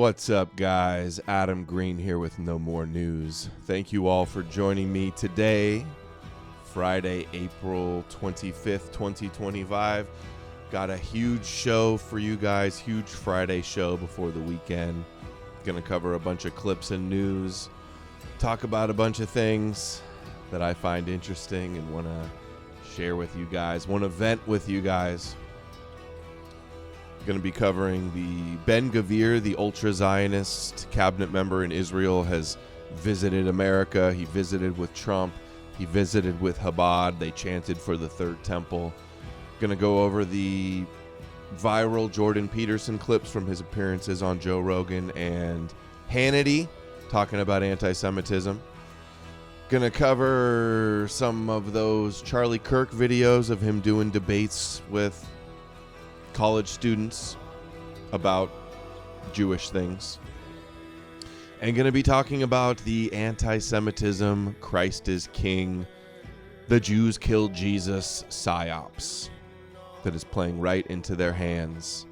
What's up, guys? Adam Green here with No More News. Thank you all for joining me today, Friday, April 25th, 2025. Got a huge show for you guys, huge Friday show before the weekend. Going to cover a bunch of clips and news, talk about a bunch of things that I find interesting and want to share with you guys, want to vent with you guys. Going to be covering the Ben-Gvir, the ultra-Zionist cabinet member in Israel, has visited America. He visited with Trump. He visited with Chabad. They chanted for the third temple. Going to go over the viral Jordan Peterson clips from his appearances on Joe Rogan and Hannity, talking about antisemitism. Going to cover some of those Charlie Kirk videos of him doing debates with college students about Jewish things. And going to be talking about the anti-Semitism, Christ is King, the Jews killed Jesus psyops that is playing right into their hands.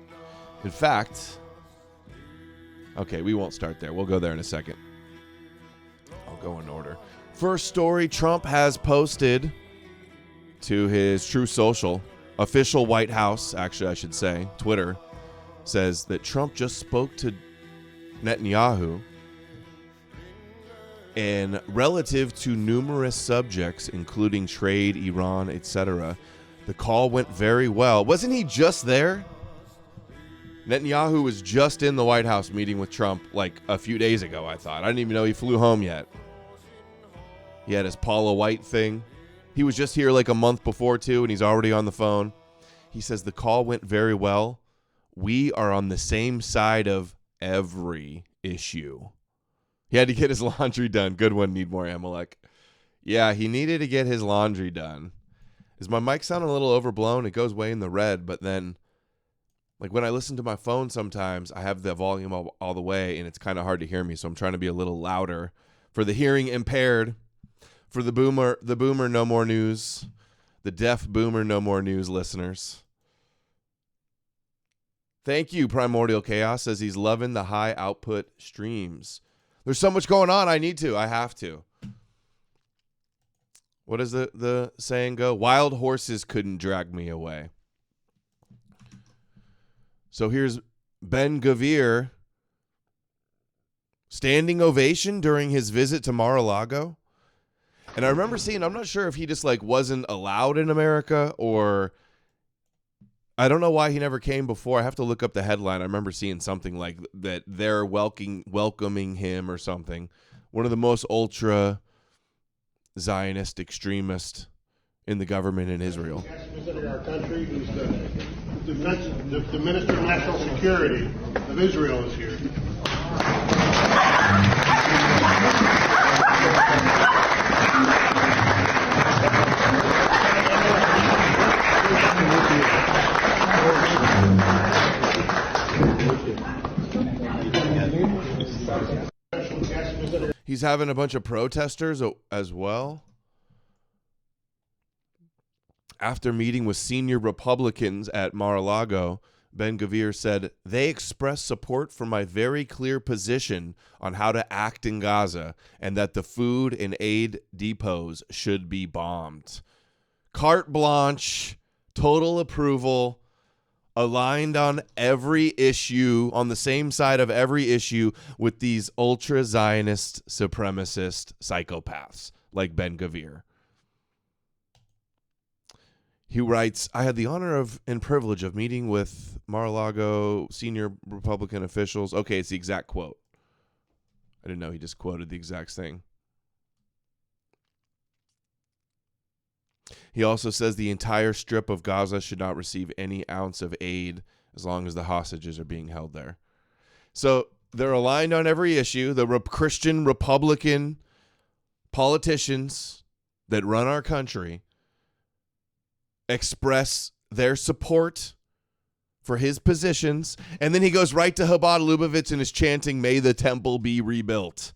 In fact, okay, we won't start there. We'll go there in a second. I'll go in order. First story, Trump has posted to his True Social, official White House, actually I should say, Twitter, says that Trump just spoke to Netanyahu and relative to numerous subjects, including trade, Iran, etc. The call went very well. Wasn't he just there? Netanyahu was just in the White House meeting with Trump like a few days ago, I thought. I didn't even know he flew home yet. He had his Paula White thing. He was just here like a month before, too, and he's already on the phone. He says the call went very well. We are on the same side of every issue. He had to get his laundry done. Good one, Need More Amalek. Yeah, he needed to get his laundry done. Is my mic sounding a little overblown? It goes way in the red, but then, like when I listen to my phone sometimes, I have the volume all the way, and it's kind of hard to hear me, so I'm trying to be a little louder. For the hearing impaired, for the boomer No More News, the deaf boomer No More News listeners. Thank you, Primordial Chaos, says he's loving the high output streams. There's so much going on, I have to. What does the saying go? Wild horses couldn't drag me away. So here's Ben-Gvir, standing ovation during his visit to Mar-a-Lago. And I remember seeing, I'm not sure if he just like wasn't allowed in America, or I don't know why he never came before. I have to look up the headline. I remember seeing something like that they're welcoming him or something. One of the most ultra Zionist extremists in the government in Israel. Visited our country, who's the Minister of National Security of Israel is here. He's having a bunch of protesters as well. After meeting with senior Republicans at Mar-a-Lago, Ben-Gvir said, "They expressed support for my very clear position on how to act in Gaza and that the food and aid depots should be bombed." Carte blanche, total approval, aligned on every issue, on the same side of every issue with these ultra-Zionist supremacist psychopaths like Ben-Gvir. He writes, "I had the honor of and privilege of meeting with Mar-a-Lago senior Republican officials." Okay, it's the exact quote. I didn't know he just quoted the exact thing. He also says the entire strip of Gaza should not receive any ounce of aid as long as the hostages are being held there. So they're aligned on every issue. The Christian Republican politicians that run our country express their support for his positions. And then he goes right to Chabad Lubavitch and is chanting, "May the temple be rebuilt."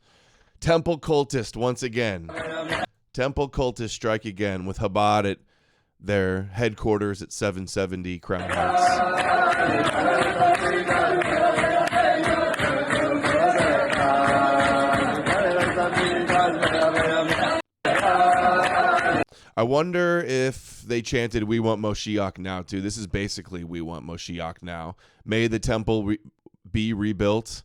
Temple cultist once again. Temple cultists strike again with Chabad at their headquarters at 770 Crown Heights. wonder if they chanted, "We want Moshiach now," too. This is basically, "We want Moshiach now." May the temple be rebuilt.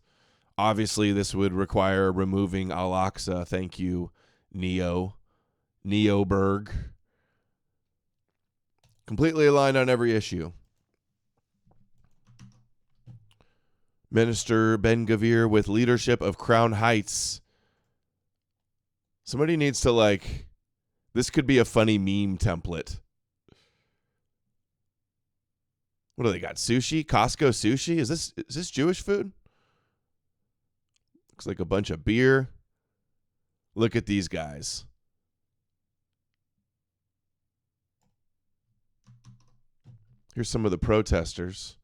Obviously, this would require removing Al-Aqsa. Thank you, Neoberg. Completely aligned on every issue. Minister Ben-Gvir with leadership of Crown Heights. Somebody needs to, like, this could be a funny meme template. What do they got? Sushi? Costco sushi? Is this Jewish food? Looks like a bunch of beer. Look at these guys. Here's some of the protesters.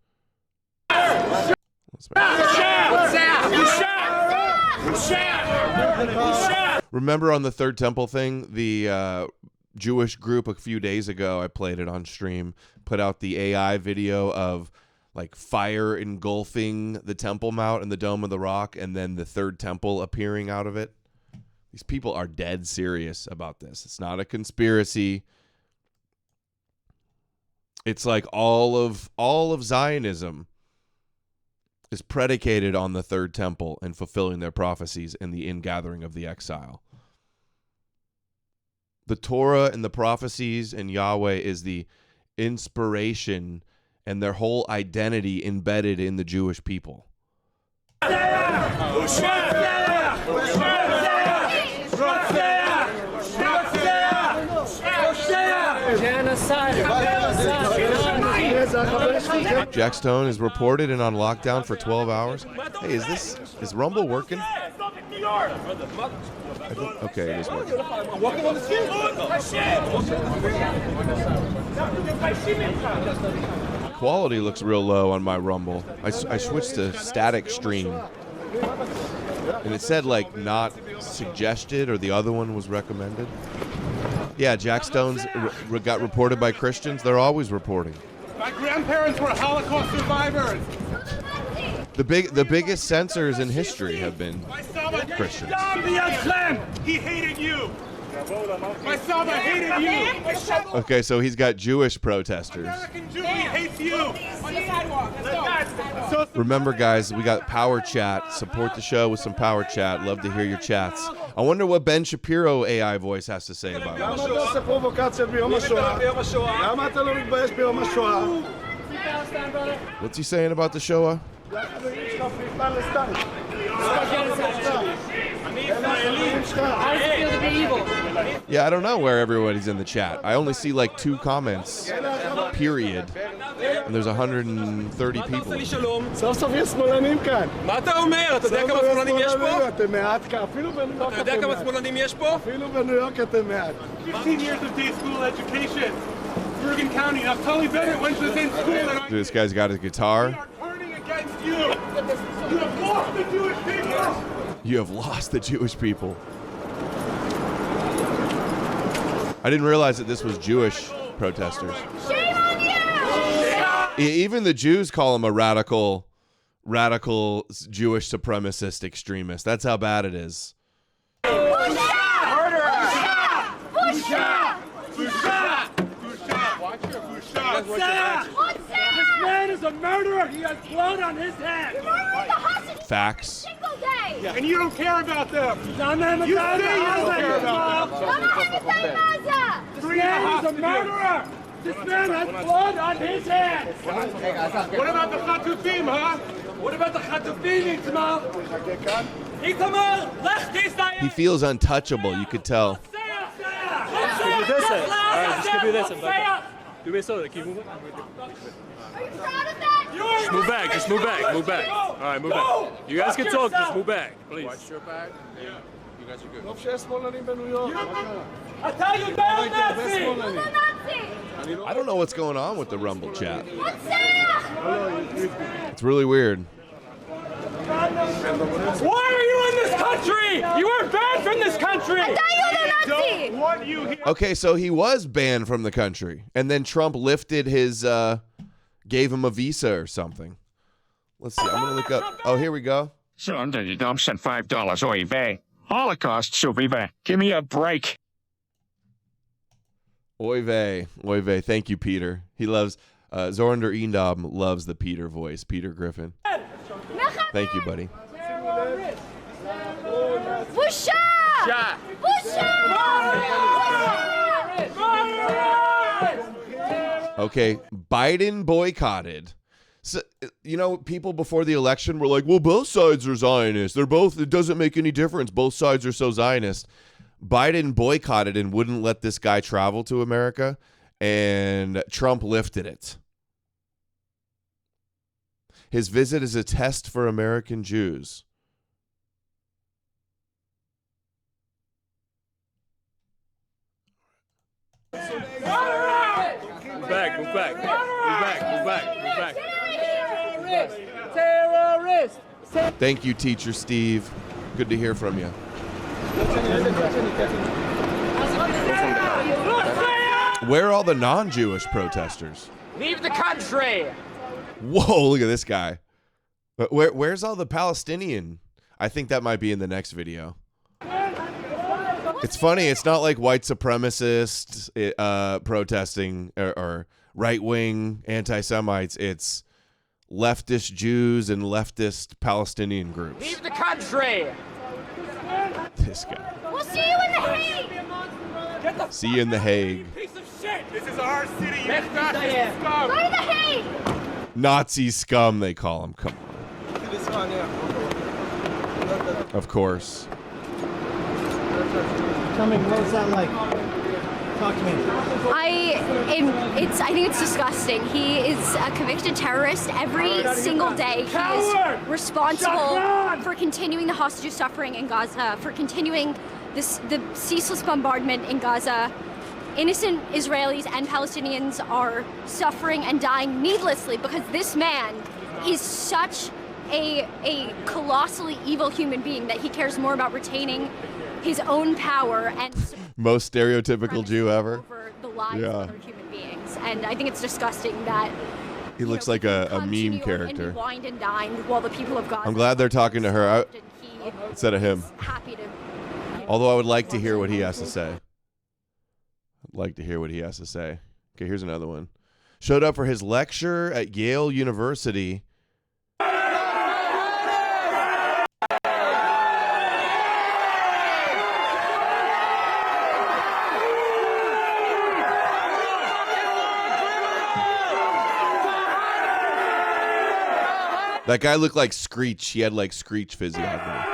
Remember on the Third Temple thing, the Jewish group a few days ago, I played it on stream, put out the AI video of like fire engulfing the Temple Mount and the Dome of the Rock, and then the Third Temple appearing out of it. These people are dead serious about this. It's not a conspiracy. It's like all of Zionism is predicated on the Third Temple and fulfilling their prophecies and the ingathering of the exile. The Torah and the prophecies and Yahweh is the inspiration and their whole identity embedded in the Jewish people. Jack Stone is reported and on lockdown for 12 hours. Hey, is Rumble working? Okay, it is working. Quality looks real low on my Rumble. I switched to static stream. And it said like not suggested, or the other one was recommended. Yeah, Jack Stone's got reported by Christians. They're always reporting. My grandparents were Holocaust survivors. The biggest censors in history have been Christians. He hated you. My Saba hated you. Okay, so he's got Jewish protesters. American Jew, he hates you. On the sidewalk. Remember, guys, we got Power Chat. Support the show with some Power Chat. Love to hear your chats. I wonder what Ben Shapiro AI voice has to say about it. What's he saying about the Shoah? Yeah, I don't know where everybody's in the chat. I only see like 2 comments, period. And there's 130 people. סוף סוף יש שמאלנים כאן. מה אתה אומר? אתה יודע כמה שמאלנים יש פה? אתם מעט כאן, אפילו בניו יורק אתה יודע כמה שמאלנים יש פה? אפילו בניו יורק אתם מעט. 15 years of day school education. Bergen County. Now, Tully Bennett went to the same school that I did. This guy's got a guitar. We are turning against you. You have lost the Jewish people. You have lost the Jewish people. I didn't realize that this was Jewish protesters. Shame on you! Even the Jews call him a radical Jewish supremacist extremist. That's how bad it is. This man is a murderer. He has blood on his hands. Facts. And you don't care about them. You say you don't care about them. This man is a murderer. This man has blood on his hands. What about the Chatufim, huh? What about the Chatufim, Itamar? He feels untouchable, you could tell. Are you proud of that? Just move back, move back. All right, move back. You guys can talk, just move back, please. Watch your back. Yeah, you guys are good. טוב שיש שמאלנים בניו יורק, מה קרה? אתה יודע נאצי! I don't know what's going on with the Rumble chat. רוצח! It's really weird. Why are you in this country? You are banned from this country! אתה יודע נאצי! Want you here? Okay, so he was banned from the country, and then Trump lifted his, gave him a visa or something. Let's see, I'm gonna look up. Oh, here we go. Son, you dump sent $5 OIV. Holocaust survivor. Give me a break. Oy vey. Oy vey. Thank you, Peter. He loves, Zorinder Eendom loves the Peter voice. Peter Griffin. Thank you, buddy. Busha! Okay, Biden boycotted. So, you know, people before the election were like, well, both sides are Zionist. It doesn't make any difference. Both sides are so Zionist. Biden boycotted and wouldn't let this guy travel to America, and Trump lifted it. His visit is a test for American Jews. Move back. Terrorist! Thank you, Teacher Steve. Good to hear from you. Where are all the non-Jewish protesters? Leave the country! Whoa, look at this guy. But where's all the Palestinian? I think that might be in the next video. It's funny. It's not like white supremacists protesting or right-wing anti-Semites. It's leftist Jews and leftist Palestinian groups. Leave the country! This guy. We'll see you in the Hague! See you in the Hague. Piece of shit! This is our city, you fascist scum! Go to the Hague! Nazi scum, they call him. Come on. Of course. Tell me, what was that like? Talk to me. I think it's disgusting. He is a convicted terrorist. Every single day he is responsible for continuing the hostage suffering in Gaza, for continuing the ceaseless bombardment in Gaza. Innocent Israelis and Palestinians are suffering and dying needlessly because this man is such a colossally evil human being that he cares more about retaining his own power and Most stereotypical Jew ever. over the lives of other human beings. And I think it's disgusting that He looks like a meme character. And be wined and dined while the people of Gaza. I'm glad they're talking to her he instead of him. is happy to. Although I would like to hear what he has to say. I'd like to hear what he has to say. Okay, here's another one. Showed up for his lecture at Yale University. That guy looked like Screech. He had like Screech physiognomy.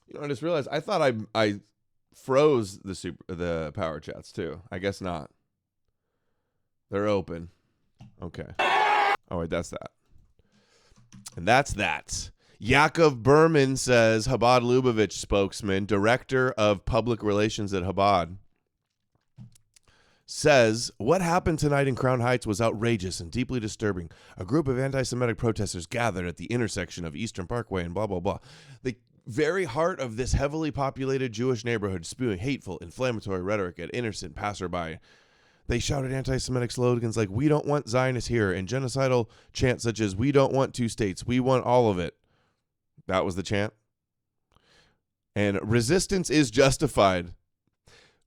You know, I just realized I thought I froze the power chats too. I guess not. They're open. Okay. Oh, wait, that's that. And that's that. Yaakov Berman says, Chabad Lubavitch spokesman, director of public relations at Chabad, says, what happened tonight in Crown Heights was outrageous and deeply disturbing. A group of anti-Semitic protesters gathered at the intersection of Eastern Parkway and blah, blah, blah. The very heart of this heavily populated Jewish neighborhood, spewing hateful, inflammatory rhetoric at innocent passerby. They shouted anti-Semitic slogans like, we don't want Zionists here, and genocidal chants such as, we don't want two states, we want all of it. That was the chant. And resistance is justified.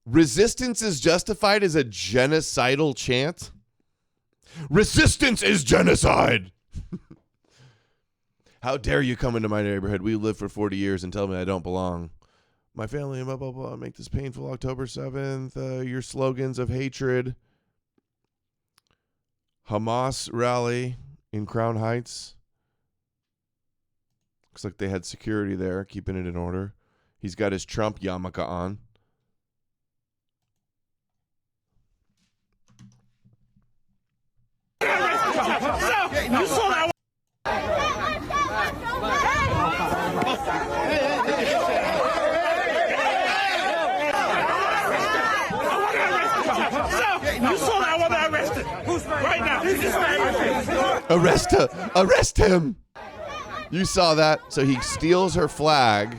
Resistance is justified as a genocidal chant? Resistance is genocide! How dare you come into my neighborhood? We lived for 40 years and tell me I don't belong. My family and blah, blah, blah, make this painful October 7th. Your slogans of hatred. Hamas rally in Crown Heights. Looks like they had security there, keeping it in order. He's got his Trump yarmulke on. You saw that? You saw that one arrested. Who's right now? Arrest him. You saw that. So he steals her flag.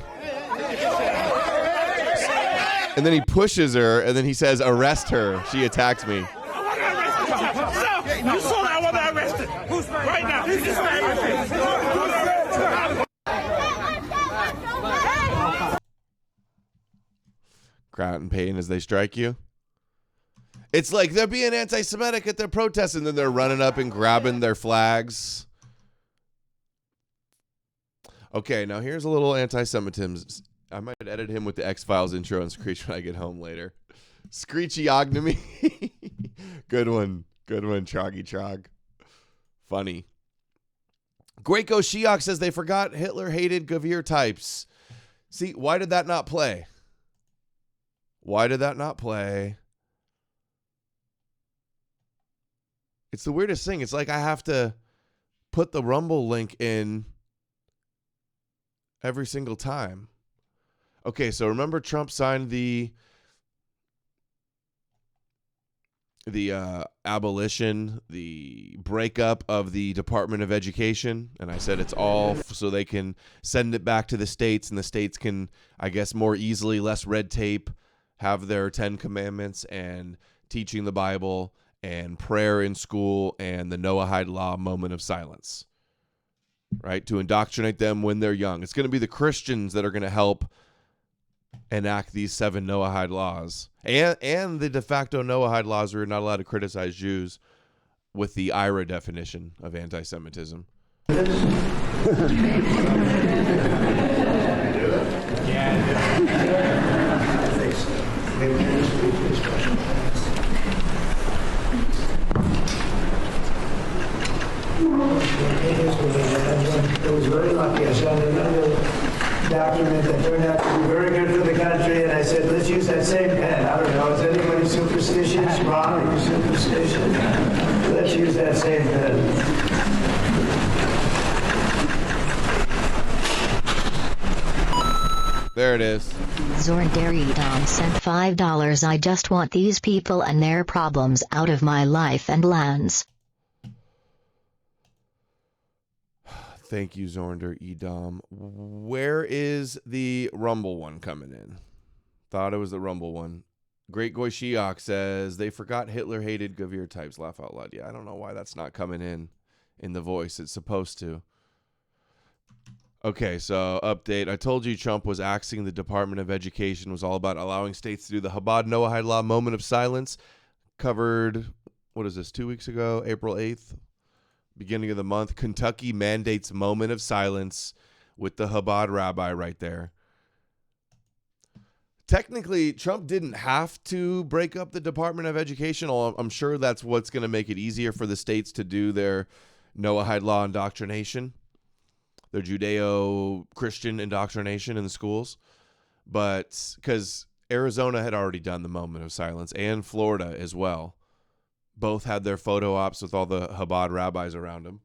And then he pushes her, and then he says, arrest her. She attacks me. You saw that I want to arrest it. Right now. Cry out in pain as they strike you. It's like they're being anti-Semitic at their protests, and then they're running up and grabbing their flags. Okay, now here's a little anti-Semitism. I might edit him with the X-Files intro and Screech when I get home later. Screechyognomy. Good one. Good one, Troggy Trog. Funny. Greco Shiok says they forgot Hitler hated Gvir types. See, why did that not play? Why did that not play? It's the weirdest thing. It's like I have to put the Rumble link in every single time. Okay, so remember Trump signed the abolition, the breakup of the Department of Education, and I said it's all so they can send it back to the states, and the states can, I guess, more easily, less red tape, have their 10 commandments and teaching the Bible and prayer in school and the Noahide law, moment of silence, right? To indoctrinate them when they're young. It's going to be the Christians that are going to help enact these 7 Noahide laws and the de facto Noahide laws where you're not allowed to criticize Jews with the IRA definition of anti-Semitism. It was very lucky. I signed another document that turned out to be very good for the country, and I said, let's use that same pen. I don't know, is anybody superstitious? Ron, are you superstitious? Let's use that same pen. There it is. Zordaridon sent $5. I just want these people and their problems out of my life and lands. Thank you, Zornder Edom. Where is the Rumble one coming in? Thought it was the Rumble one. Great Goy Shiok says they forgot Hitler hated Gvir types. Laugh out loud. Yeah, I don't know why that's not coming in the voice. It's supposed to. Okay, so update. I told you Trump was axing the Department of Education was all about allowing states to do the Chabad Noahide law moment of silence. Covered, what is this, 2 weeks ago, April 8th? Beginning of the month. Kentucky mandates moment of silence with the Chabad rabbi right there. Technically, Trump didn't have to break up the Department of Education. I'm sure that's what's going to make it easier for the states to do their Noahide law indoctrination, their Judeo-Christian indoctrination in the schools. But because Arizona had already done the moment of silence, and Florida as well. Both had their photo ops with all the Chabad rabbis around them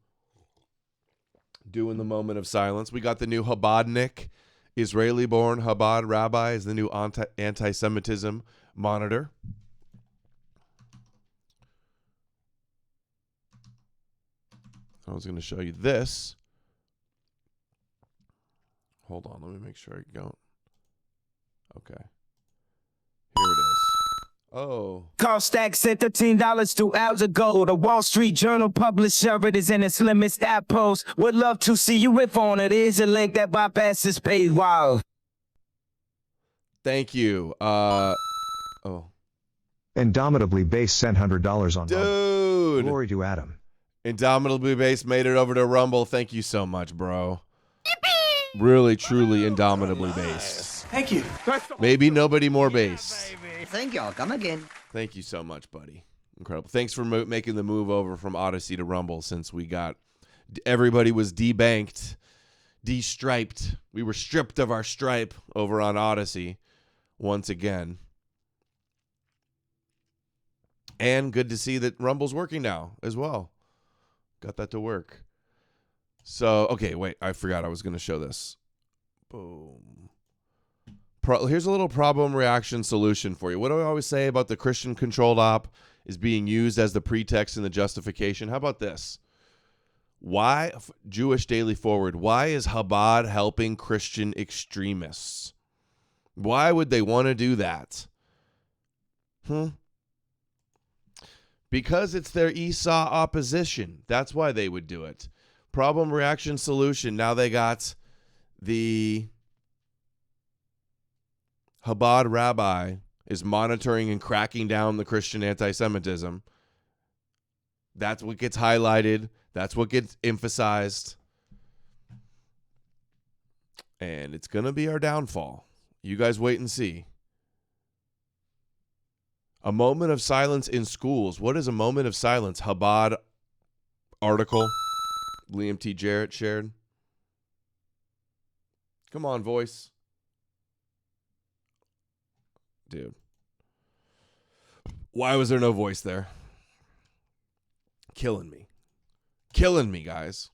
doing the moment of silence. We got the new Chabadnik, Israeli-born Chabad rabbi is the new anti-Semitism monitor. I was going to show you this. Hold on, let me make sure I don't. Okay. Here it is. Oh. Carl Stack sent $13 2 hours ago. The Wall Street Journal publisher it is in its limit stat post. Would love to see you riff on it. Here's a link that bypasses paywall. Thank you. Indomitably Base sent $100 on Dude. Glory to Adam. Indomitably Base made it over to Rumble. Thank you so much, bro. Really, truly indomitably based. Thank you. Maybe nobody more based. Thank y'all. Come again. Thank you so much, buddy. Incredible. Thanks for making the move over from Odysee to Rumble since everybody was debanked, de-striped. We were stripped of our stripe over on Odysee once again. And good to see that Rumble's working now as well. Got that to work. So, okay, wait. I forgot I was going to show this. Boom. Here's a little problem reaction solution for you. What do I always say about the Christian controlled op is being used as the pretext and the justification? How about this? Why, Jewish Daily Forward, why is Chabad helping Christian extremists? Why would they want to do that? Because it's their Esau opposition. That's why they would do it. Problem, reaction, solution. Now they got the Chabad rabbi is monitoring and cracking down the Christian anti-Semitism. That's what gets highlighted. That's what gets emphasized. And it's going to be our downfall. You guys wait and see. A moment of silence in schools. What is a moment of silence? Chabad article. Liam T. Jarrett shared. Come on, voice. Dude. Why was there no voice there? Killing me. Killing me, guys.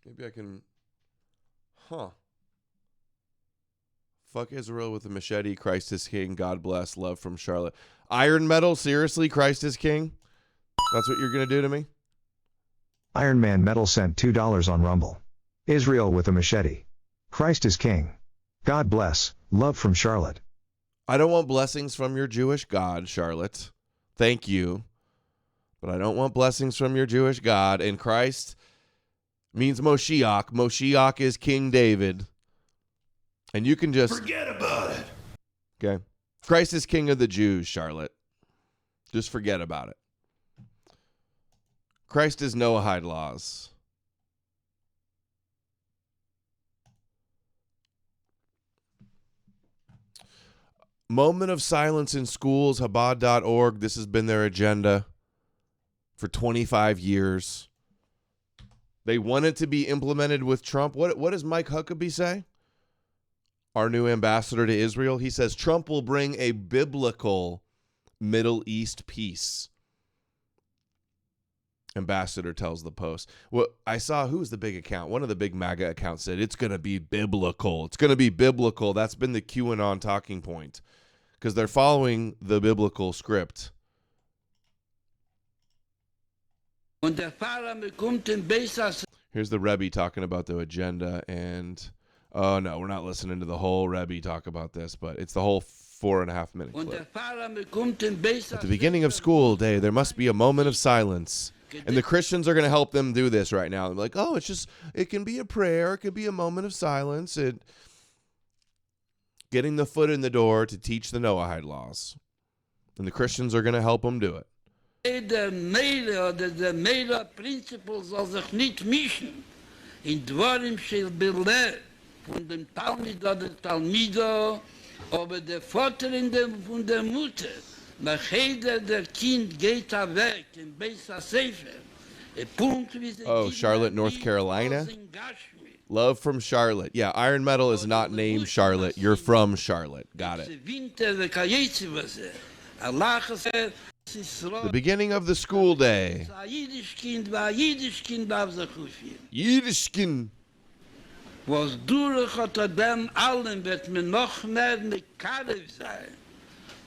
Maybe I can... Fuck Israel with a machete. Christ is king. God bless. Love from Charlotte. Iron Metal? Seriously? Christ is king? That's what you're going to do to me? Iron Man Metal sent $2 on Rumble. Israel with a machete. Christ is king. God bless. Love from Charlotte. I don't want blessings from your Jewish God, Charlotte. Thank you. But I don't want blessings from your Jewish God. And Christ means Moshiach. Moshiach is King David. And you can just... forget about it. Okay. Christ is king of the Jews, Charlotte. Just forget about it. Christ is Noahide laws. Moment of silence in schools, Chabad.org. This has been their agenda for 25 years. They want it to be implemented with Trump. What does Mike Huckabee say? Our new ambassador to Israel. He says Trump will bring a biblical Middle East peace. Ambassador tells the Post. Well, I saw, who was the big account? One of the big MAGA accounts said it's going to be biblical. It's going to be biblical. That's been the QAnon talking point because they're following the biblical script. Here's the Rebbe talking about the agenda, and oh no, we're not listening to the whole Rebbe talk about this, but it's the whole 4.5 minute clip. At the beginning of school day, there must be a moment of silence. And the Christians are going to help them do this right now. They're like, oh, it can be a prayer. It could be a moment of silence. Getting the foot in the door to teach the Noahide laws. And the Christians are going to help them do it. Der Meiler Prinzipal soll sich nicht mischen in Dwarim shel Bilder von dem Talmid oder Talmido, aber der Vater von der Mutter. Nach jeder der Kind geht weg in Beisa Sefer. Oh, Charlotte, North Carolina? Love from Charlotte. Yeah, Iron Metal is not named Charlotte. You're from Charlotte. Got it. The beginning of the school day. Yiddishkin. Was durch unter dem allen wird mir noch mehr Mekarev sein.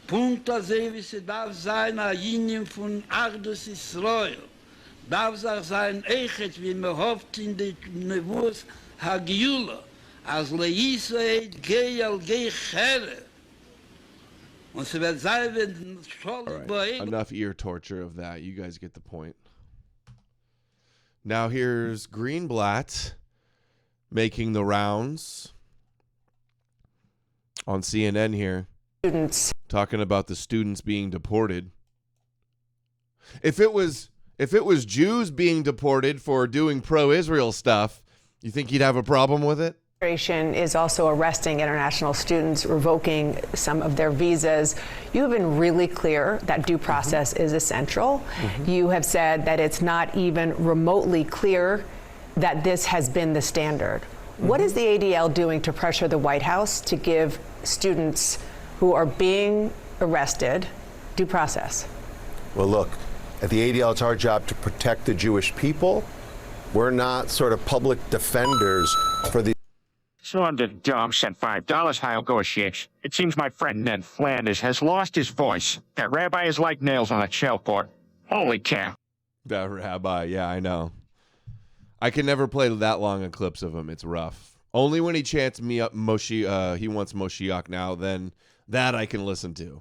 Punkt, wie sie darf sein, ein Jinim von Ardus Israel. Darf sein Echet, wie man hofft in die Nevus Hagiula, als Leisrael gei al gei Chere. Und sie wird sein, wenn right. Enough ear torture of that. You guys get the point. Now here's Greenblatt making the rounds on CNN here. Students. Talking about the students being deported. If it was Jews being deported for doing pro-Israel stuff, you think he'd have a problem with it? Administration is also arresting international students, revoking some of their visas. You have been really clear that due process is essential. You have said that it's not even remotely clear that this has been the standard. What is the ADL doing to pressure the White House to give students who are being arrested due process? Well, look, at the ADL, it's our job to protect the Jewish people. We're not sort of public defenders for the... Sean the Dom sent $5. I'll go shit. It seems my friend Ned Flanders has lost his voice. That rabbi is like nails on a shellboard. Holy cow. That rabbi, yeah, I know. I can never play that long of clips of him. It's rough. Only when he chants me up he wants Moshiach now, then that I can listen to.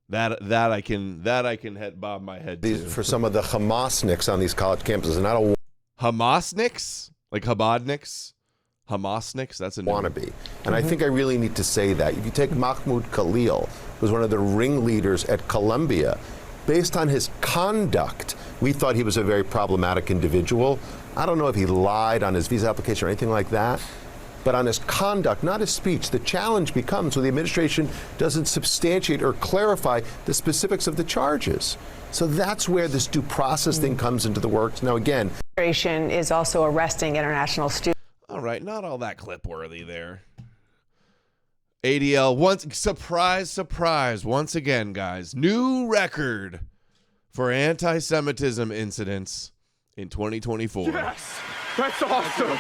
That I can head bob my head to. For some of the Hamasniks on these college campuses, not a Hamasniks? Like Chabadniks? Hamasniks? That's a new wannabe. And I think I really need to say that. If you take Mahmoud Khalil, who's one of the ringleaders at Columbia, based on his conduct, we thought he was a very problematic individual. I don't know if he lied on his visa application or anything like that, but on his conduct, not his speech, the challenge becomes when the administration doesn't substantiate or clarify the specifics of the charges. So that's where this due process thing comes into the works. Now, again, Administration is also arresting international students. All right, not all that clip worthy there. ADL, surprise, once again, guys. New record for anti-Semitism incidents in 2024. Yes, that's awesome.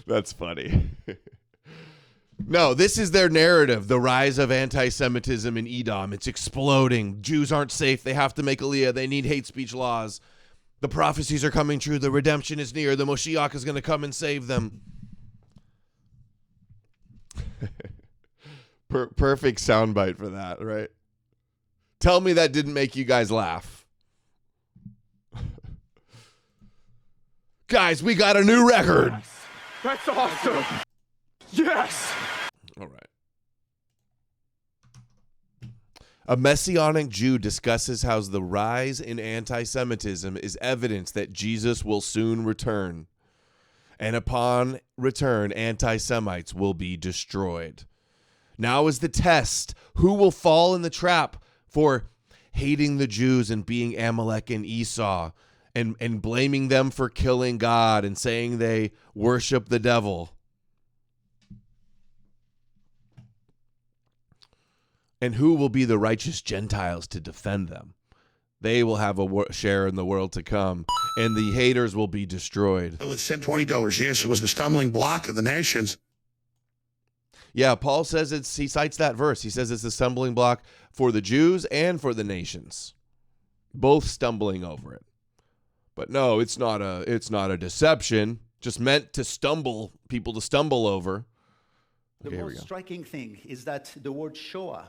That's funny. No, this is their narrative, the rise of anti-Semitism in Edom. It's exploding. Jews aren't safe. They have to make Aliyah. They need hate speech laws. The prophecies are coming true. The redemption is near. The Moshiach is going to come and save them. Perfect soundbite for that, right? Tell me that didn't make you guys laugh. Guys, we got a new record. Yes, that's awesome. Yes. All right. A messianic Jew discusses how the rise in anti-Semitism is evidence that Jesus will soon return. And upon return, anti-Semites will be destroyed. Now is the test. Who will fall in the trap for hating the Jews and being Amalek and Esau and blaming them for killing God and saying they worship the devil? And who will be the righteous Gentiles to defend them? They will have a share in the world to come, and the haters will be destroyed. It said $20. Yes, it was the stumbling block of the nations. Yeah, Paul says he cites that verse. He says it's the stumbling block for the Jews and for the nations, both stumbling over it. But no, it's not a deception. Just meant to stumble, people to stumble over. The most striking thing is that the word Shoah.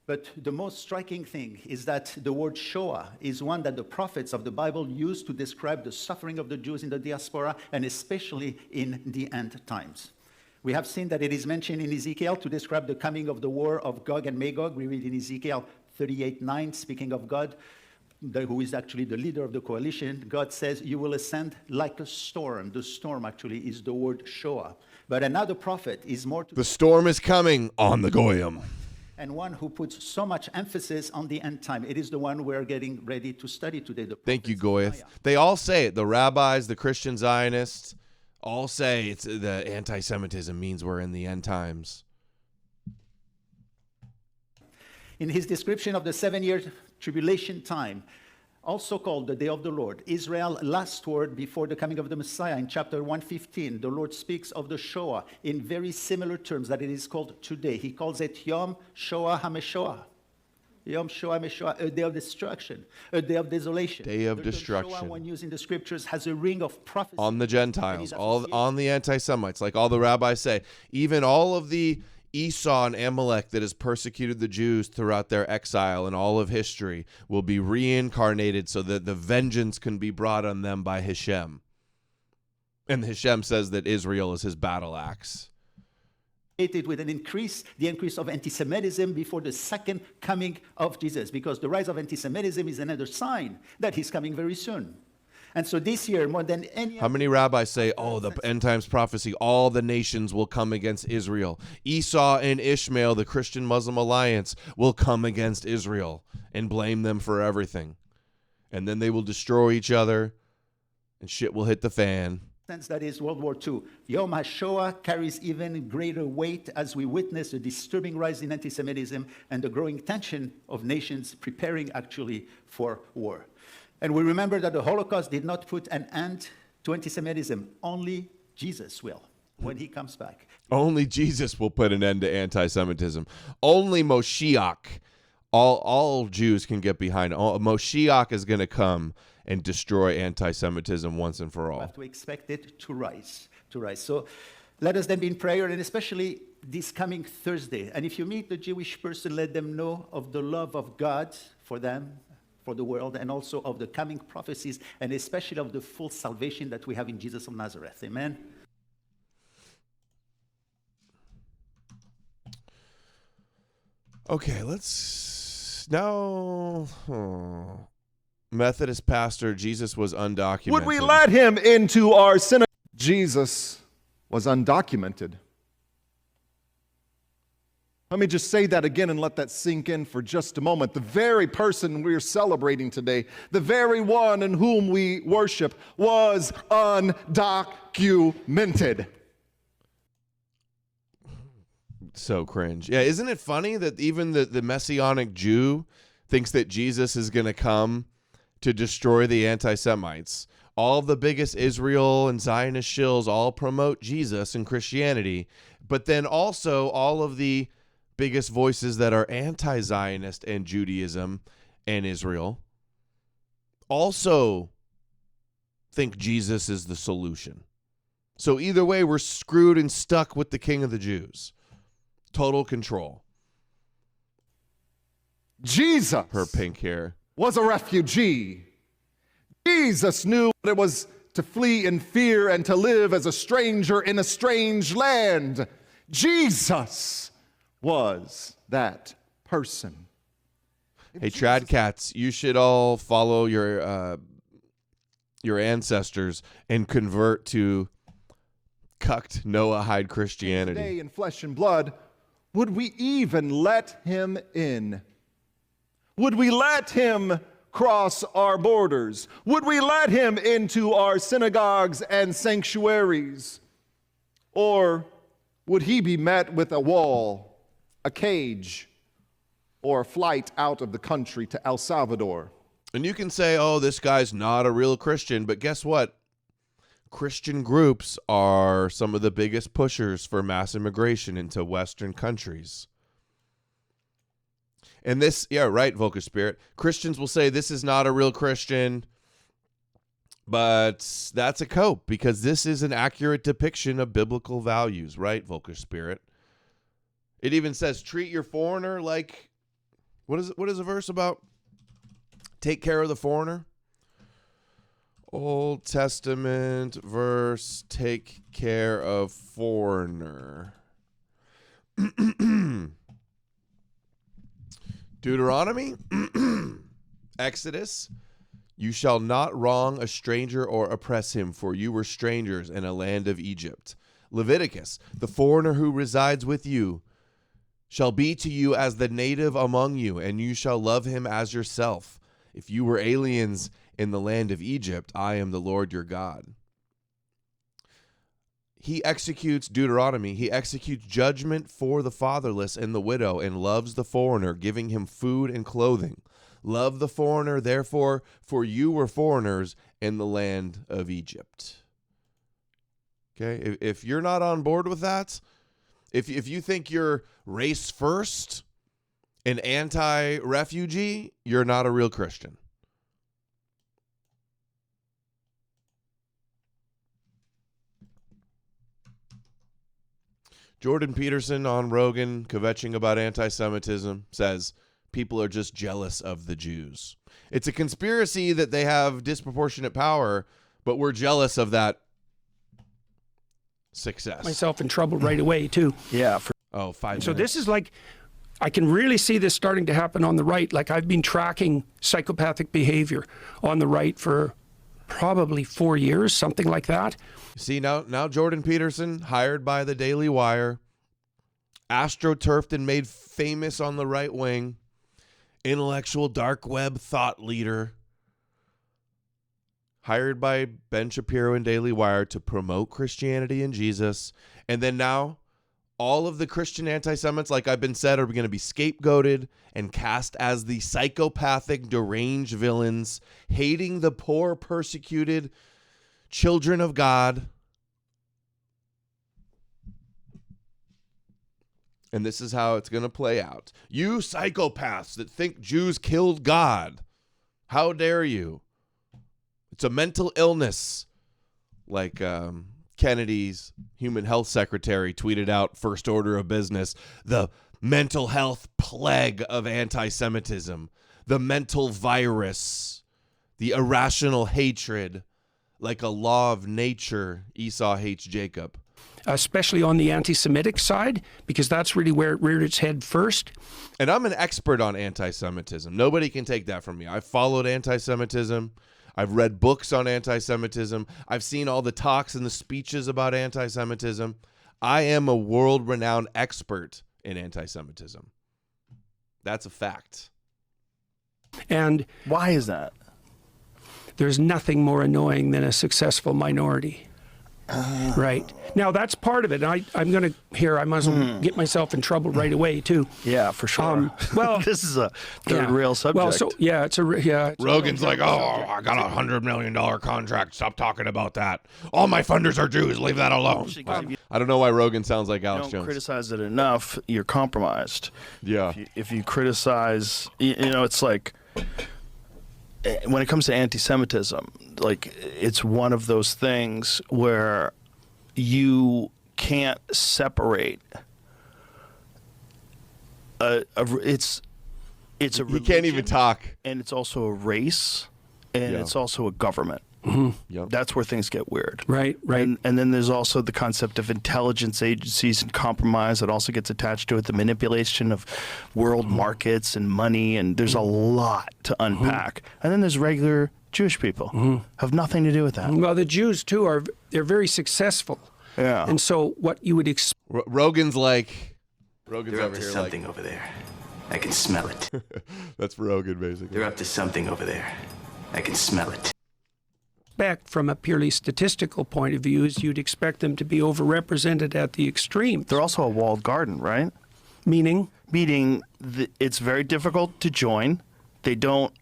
But the most striking thing is that the word Shoah is one that the prophets of the Bible use to describe the suffering of the Jews in the diaspora, and especially in the end times. We have seen that it is mentioned in Ezekiel to describe the coming of the war of Gog and Magog. We read in Ezekiel 38:9, speaking of God, who is actually the leader of the coalition. God says, "You will ascend like a storm." The storm actually is the word Shoah. But another prophet is more to the storm is coming on the Goyim. And one who puts so much emphasis on the end time. It is the one we're getting ready to study today. Thank you, Goyeth. They all say it. The rabbis, the Christian Zionists, all say it's the anti-Semitism means we're in the end times. In his description of the 7-year tribulation time, also called the day of the Lord, Israel's last word before the coming of the Messiah, in chapter 115, the Lord speaks of the Shoah in very similar terms that it is called today. He calls it Yom Shoah HaMeshoah. Yom Shoah HaMeshoah, a day of destruction, a day of desolation. Day of the destruction. Shoah, when used in the scriptures, has a ring of prophecy. On the Gentiles, all on the anti-Semites, like all the rabbis say. Even all of the Esau and Amalek that has persecuted the Jews throughout their exile and all of history will be reincarnated so that the vengeance can be brought on them by Hashem. And Hashem says that Israel is his battle axe. With the increase of anti-Semitism before the second coming of Jesus, because the rise of anti-Semitism is another sign that he's coming very soon. And so this year, more than any How many rabbis say, oh, the end times prophecy, all the nations will come against Israel. Esau and Ishmael, the Christian-Muslim alliance, will come against Israel and blame them for everything. And then they will destroy each other and shit will hit the fan. That is World War II. Yom HaShoah carries even greater weight as we witness a disturbing rise in anti-Semitism and the growing tension of nations preparing actually for war. And we remember that the Holocaust did not put an end to anti-Semitism. Only Jesus will when he comes back. Only Jesus will put an end to anti-Semitism. Only Moshiach, all Jews can get behind. Moshiach is going to come and destroy anti-Semitism once and for all. We have to expect it to rise to rise. So let us then be in prayer, and especially this coming Thursday. And if you meet a Jewish person, let them know of the love of God for them, for the world, and also of the coming prophecies, and especially of the full salvation that we have in Jesus of Nazareth. Amen. Okay, let's now. Methodist pastor, Jesus was undocumented. Would we let him into our synagogue? Jesus was undocumented. Let me just say that again and let that sink in for just a moment. The very person we're celebrating today, the very one in whom we worship, was undocumented. So cringe. Yeah, isn't it funny that even the messianic Jew thinks that Jesus is going to come to destroy the anti-Semites? All of the biggest Israel and Zionist shills all promote Jesus and Christianity, but then also all of the biggest voices that are anti-Zionist and Judaism and Israel also think Jesus is the solution. So either way, we're screwed and stuck with the King of the Jews. Total control. Jesus, her pink hair, was a refugee. Jesus knew what it was to flee in fear and to live as a stranger in a strange land. Jesus was that person. Hey, Trad Cats, you should all follow your ancestors and convert to cucked Noahide Christianity. Today in flesh and blood, would we even let him in? Would we let him cross our borders? Would we let him into our synagogues and sanctuaries? Or would he be met with a wall, a cage, or a flight out of the country to El Salvador? And you can say, oh, this guy's not a real Christian, but guess what? Christian groups are some of the biggest pushers for mass immigration into Western countries. And this, yeah, right, Vocal Spirit. Christians will say this is not a real Christian, but that's a cope because this is an accurate depiction of biblical values, right, Vocal Spirit? It even says treat your foreigner like, what is the verse about? Take care of the foreigner. Old Testament verse, take care of foreigner. Deuteronomy, Exodus, you shall not wrong a stranger or oppress him, for you were strangers in a land of Egypt. Leviticus, the foreigner who resides with you shall be to you as the native among you, and you shall love him as yourself. If you were aliens in the land of Egypt, I am the Lord your God. He executes Deuteronomy. He executes judgment for the fatherless and the widow and loves the foreigner, giving him food and clothing. Love the foreigner, therefore, for you were foreigners in the land of Egypt. Okay, if you're not on board with that, if you think you're race first and anti-refugee, you're not a real Christian. Jordan Peterson on Rogan, kvetching about anti-Semitism, says people are just jealous of the Jews. It's a conspiracy that they have disproportionate power, but we're jealous of that success. Myself in trouble right away, too. Yeah. 5 minutes. So this is like, I can really see this starting to happen on the right. Like I've been tracking psychopathic behavior on the right for probably 4 years, something like that. See, now Jordan Peterson, hired by the Daily Wire, astroturfed and made famous on the right wing, intellectual dark web thought leader, hired by Ben Shapiro and Daily Wire to promote Christianity and Jesus. And then now all of the Christian anti-Semites, like I've been said, are going to be scapegoated and cast as the psychopathic, deranged villains, hating the poor, persecuted children of God. And this is how it's going to play out. You psychopaths that think Jews killed God, how dare you? It's a mental illness, like Kennedy's human health secretary tweeted out first order of business, the mental health plague of anti-Semitism, the mental virus, the irrational hatred, like a law of nature, Esau hates Jacob. Especially on the anti-Semitic side, because that's really where it reared its head first. And I'm an expert on anti-Semitism. Nobody can take that from me. I've followed anti-Semitism. I've read books on anti-Semitism. I've seen all the talks and the speeches about anti-Semitism. I am a world-renowned expert in anti-Semitism. That's a fact. And why is that? There's nothing more annoying than a successful minority. Right. Now, that's part of it. I'm going to, here, I might as well get myself in trouble right away, too. Yeah, for sure. Well, this is a third rail subject. Well, so, yeah, it's a Rogan's like, oh, I got $100 million contract. Stop talking about that. All my funders are Jews. Leave that alone. I don't know why Rogan sounds like Alex Jones. If you don't criticize it enough, you're compromised. Yeah. If you criticize, it's like, when it comes to anti-Semitism, like, it's one of those things where you can't separate. It's a religion, you can't even talk, and it's also a race, and it's also a government. Yep. That's where things get weird. Right. And then there's also the concept of intelligence agencies and compromise that also gets attached to it, the manipulation of world markets and money, and there's a lot to unpack. And then there's regular Jewish people have nothing to do with that. Well, the Jews, too, they're very successful. Yeah. And so what you would expect... Rogan's like... Rogan's They're up over to here something over there. I can smell it. That's Rogan, basically. They're up to something over there. I can smell it. From a purely statistical point of view is you'd expect them to be overrepresented at the extremes. They're also a walled garden, right? Meaning? Meaning it's very difficult to join. They don't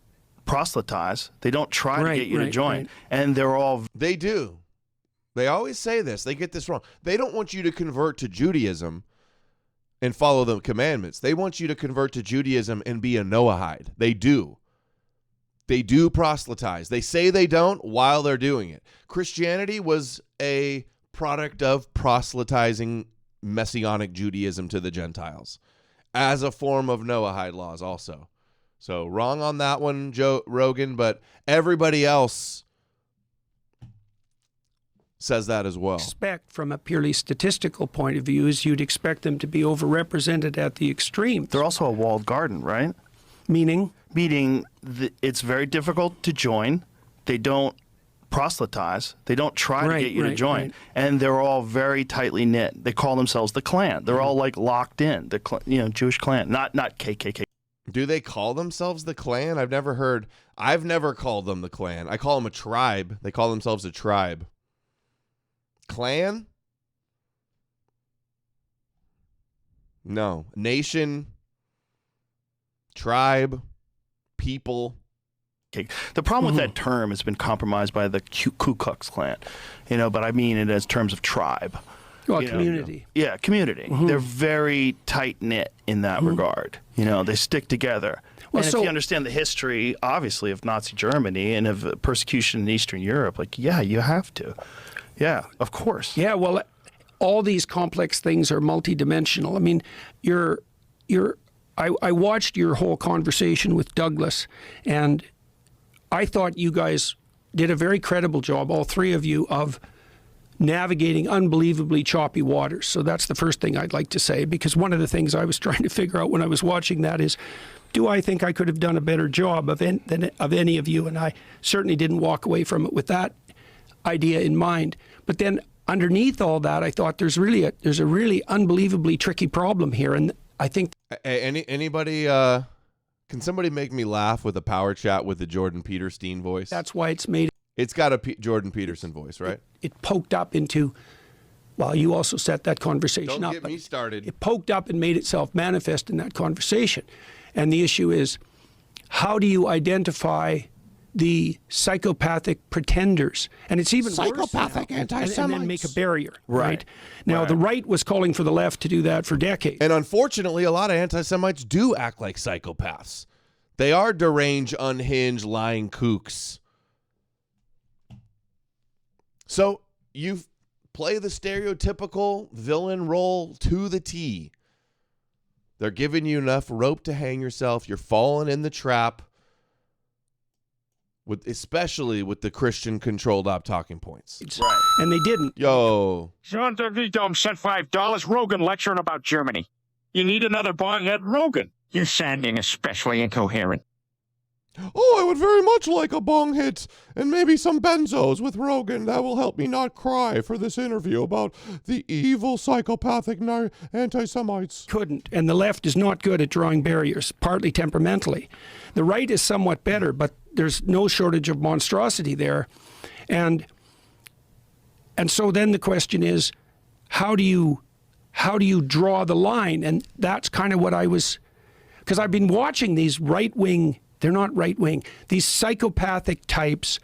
proselytize. They don't try to get you to join. And they're all... They do. They always say this. They get this wrong. They don't want you to convert to Judaism and follow the commandments. They want you to convert to Judaism and be a Noahide. They do. They do proselytize. They say they don't while they're doing it. Christianity was a product of proselytizing messianic Judaism to the Gentiles as a form of Noahide laws also. So wrong on that one, Rogan, but everybody else says that as well. From a purely statistical point of view is you'd expect them to be overrepresented at the extremes. They're also a walled garden, right? Meaning? Meaning it's very difficult to join. They don't proselytize. They don't try to get you to join. And they're all very tightly knit. They call themselves the clan. They're all like locked in. The Jewish clan, not KKK. Do they call themselves the clan? I've never called them the clan. I call them a tribe. They call themselves a tribe. Clan? No. Nation, tribe, people. The problem with that term has been compromised by the Ku Klux Klan, but I mean it as terms of tribe. Well, community. Yeah, community. They're very tight-knit in that regard. They stick together. Well, and if you understand the history, obviously, of Nazi Germany and of persecution in Eastern Europe, you have to. Yeah, of course. Yeah, well, all these complex things are multidimensional. I mean, I watched your whole conversation with Douglas, and I thought you guys did a very credible job, all three of you, of navigating unbelievably choppy waters. So that's the first thing I'd like to say, because one of the things I was trying to figure out when I was watching that is, do I think I could have done a better job of any of you? And I certainly didn't walk away from it with that idea in mind. But then underneath all that, I thought there's a really unbelievably tricky problem here. And I think... Anybody... Can somebody make me laugh with a power chat with the Jordan Peterson voice? That's why it's made... It's got a Jordan Peterson voice, right? It poked up into... Well, you also set that conversation up. Don't get me started. It poked up and made itself manifest in that conversation. And the issue is, how do you identify the psychopathic pretenders? And it's even psychopathic worse anti-Semites. and then make a barrier, right? Now, the right was calling for the left to do that for decades. And unfortunately, a lot of anti-Semites do act like psychopaths. They are deranged, unhinged, lying kooks. So you've play the stereotypical villain role to the T. They're giving you enough rope to hang yourself. You're falling in the trap, especially with the Christian-controlled op talking points. Right. And they didn't. Yo. John Dom sent $5. Rogan lecturing about Germany. You need another bonghead, Rogan. You're sounding especially incoherent. Oh, I would very much like a bong hit and maybe some benzos with Rogan. That will help me not cry for this interview about the evil psychopathic anti-Semites. Couldn't. And the left is not good at drawing barriers, partly temperamentally. The right is somewhat better, but there's no shortage of monstrosity there. And so then the question is, how do you draw the line? And that's kind of what I was, because I've been watching these right-wing, they're not right-wing, these psychopathic types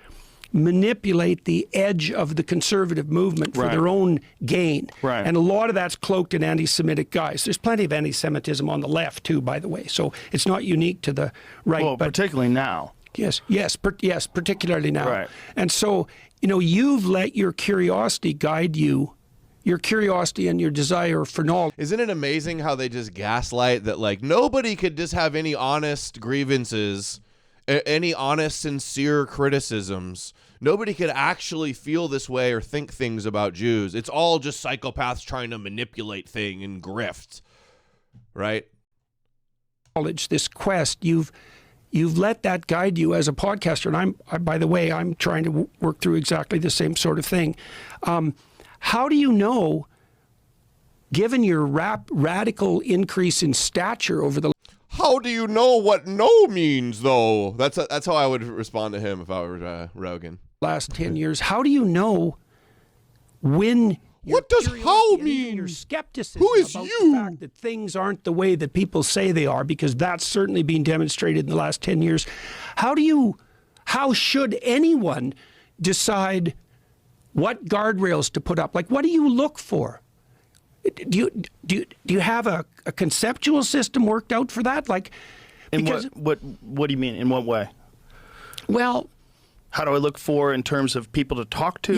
manipulate the edge of the conservative movement for their own gain. Right. And a lot of that's cloaked in anti-Semitic guys. There's plenty of anti-Semitism on the left too, by the way. So it's not unique to the right. Well, but particularly now. Yes, particularly now. Right. And so, you've let your curiosity guide you, your curiosity and your desire for knowledge. Isn't it amazing how they just gaslight that, like, nobody could just have any honest grievances, any honest, sincere criticisms. Nobody could actually feel this way or think things about Jews. It's all just psychopaths trying to manipulate things and grift, right? This quest, you've let that guide you as a podcaster. And by the way, I'm trying to work through exactly the same sort of thing. How do you know, given your radical increase in stature over the... How do you know what no means, though? That's how I would respond to him if I were Rogan. Last 10 years, how do you know when... What does how mean? Your skepticism Who is about you? the fact that things aren't the way that people say they are, because that's certainly been demonstrated in the last 10 years. How should anyone decide what guardrails to put up? Like, what do you look for? Do you have a conceptual system worked out for that? Like, what do you mean? In what way? Well, how do I look for in terms of people to talk to?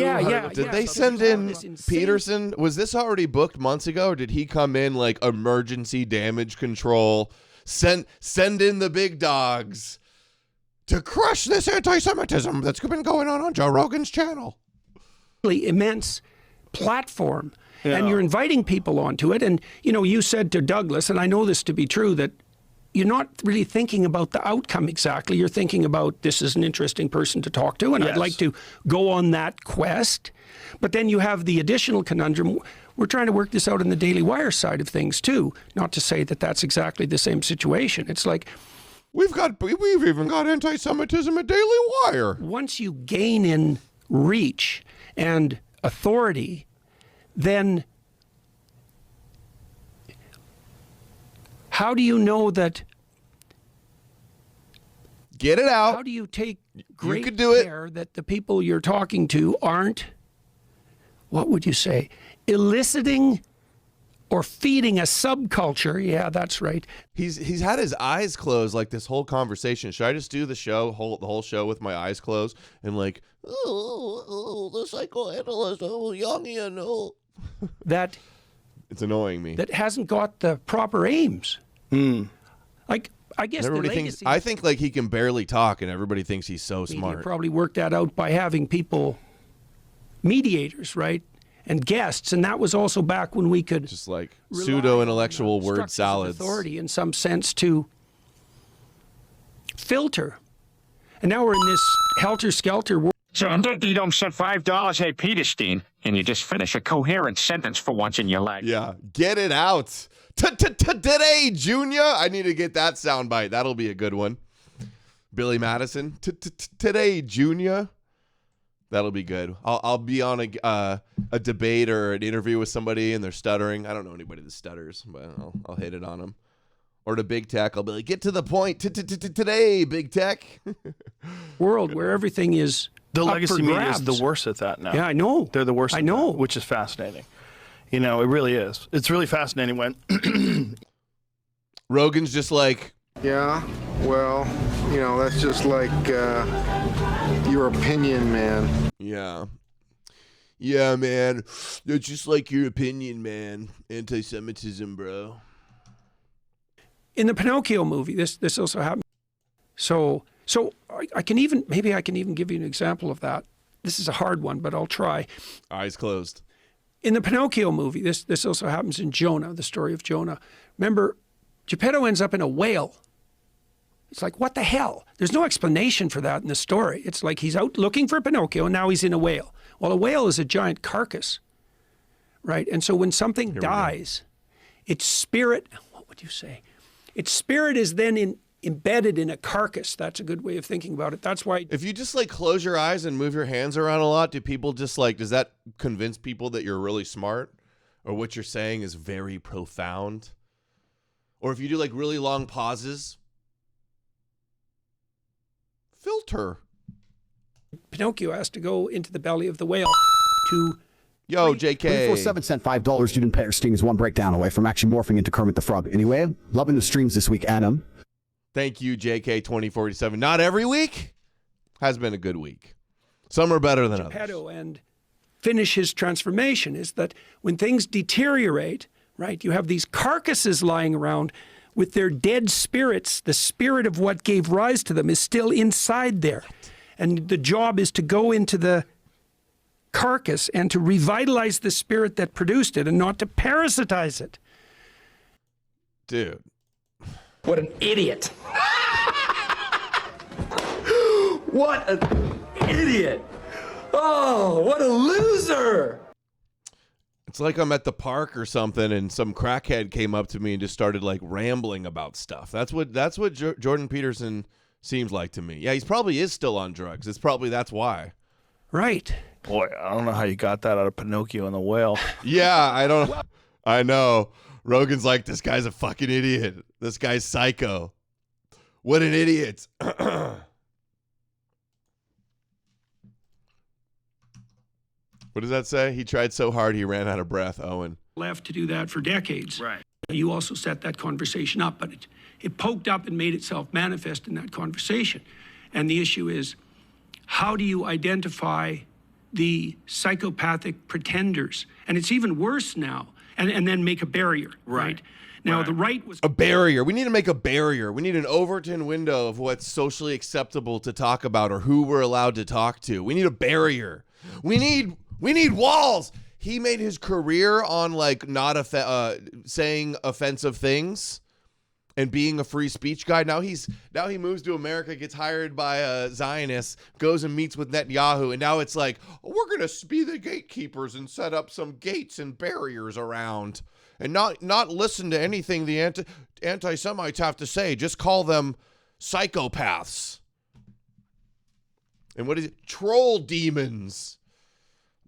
Did they send in Peterson? Was this already booked months ago, or did he come in like emergency damage control? Send in the big dogs to crush this anti-Semitism that's been going on Joe Rogan's channel. Immense platform, and you're inviting people onto it. And you said to Douglas, and I know this to be true, that you're not really thinking about the outcome exactly. You're thinking about, this is an interesting person to talk to, and I'd like to go on that quest. But then you have the additional conundrum. We're trying to work this out in the Daily Wire side of things too. Not to say that that's exactly the same situation. It's like, we've even got anti-Semitism at Daily Wire. Once you gain in reach and authority, then how do you know that? Get it out. How do you take great care that the people you're talking to aren't, what would you say, eliciting or feeding a subculture? Yeah, that's right. He's had his eyes closed like this whole conversation. Should I just do the whole show with my eyes closed and like, the psychoanalyst, Jungian, that it's annoying me. That hasn't got the proper aims. Like, I guess everybody thinks, I think like he can barely talk, and everybody thinks he's so smart. Media probably worked that out by having people, mediators, right, and guests, and that was also back when we could just like pseudo-intellectual word salads, authority in some sense to filter. And now we're in this helter-skelter world. So Dom sent $5. Hey, Peterson, can you just finish a coherent sentence for once in your life? Yeah, get it out. Today, Junior. I need to get that soundbite. That'll be a good one. Billy Madison. Today, Junior. That'll be good. I'll be on a debate or an interview with somebody and they're stuttering. I don't know anybody that stutters, but I'll hit it on them. Or to Big Tech, I'll be like, get to the point. Today, Big Tech. World where everything is the legacy media is the worst at that now. Yeah, I know. They're the worst. I know, which is fascinating. It really is. It's really fascinating when Rogan's just like, yeah, well, that's just like your opinion, man. Yeah. Yeah, man. That's just like your opinion, man. Anti-Semitism, bro. In the Pinocchio movie, this also happened. So I can even give you an example of that. This is a hard one, but I'll try. Eyes closed. In the Pinocchio movie, this also happens in Jonah, the story of Jonah. Remember, Geppetto ends up in a whale. It's like, what the hell? There's no explanation for that in the story. It's like he's out looking for Pinocchio, and now he's in a whale. Well, a whale is a giant carcass, right? And so when something dies, its spirit, what would you say? Its spirit is then embedded in a carcass. That's a good way of thinking about it. That's why. If you just like close your eyes and move your hands around a lot, do people just like, does that convince people that you're really smart or what you're saying is very profound? Or if you do like really long pauses, filter. Pinocchio has to go into the belly of the whale to. Yo, JK. 24/7 sent $5. Student pair stings one breakdown away from actually morphing into Kermit the Frog. Anyway, loving the streams this week, Adam. Thank you, JK 2047. Not every week has been a good week. Some are better than others. And finish his transformation is that when things deteriorate, right, you have these carcasses lying around with their dead spirits. The spirit of what gave rise to them is still inside there. And the job is to go into the carcass and to revitalize the spirit that produced it and not to parasitize it. Dude. What an idiot. What an idiot. Oh, what a loser. It's like I'm at the park or something and some crackhead came up to me and just started like rambling about stuff. That's what Jordan Peterson seems like to me. Yeah, he probably is still on drugs. That's why. Right. Boy, I don't know how you got that out of Pinocchio and the whale. Yeah, I know. Rogan's like, this guy's a fucking idiot. This guy's psycho. What an idiot. What does that say? He tried so hard he ran out of breath, Owen. Left to do that for decades. Right. You also set that conversation up, but it poked up and made itself manifest in that conversation. And the issue is, how do you identify the psychopathic pretenders? And it's even worse now. And then make a barrier, right? Now, the right was... A barrier. We need to make a barrier. We need an Overton window of what's socially acceptable to talk about or who we're allowed to talk to. We need a barrier. We need walls. He made his career on like not saying offensive things and being a free speech guy. Now he moves to America, gets hired by a Zionist, goes and meets with Netanyahu, and now it's like, we're going to be the gatekeepers and set up some gates and barriers around and not listen to anything the anti-Semites have to say. Just call them psychopaths. And what is it? Troll demons.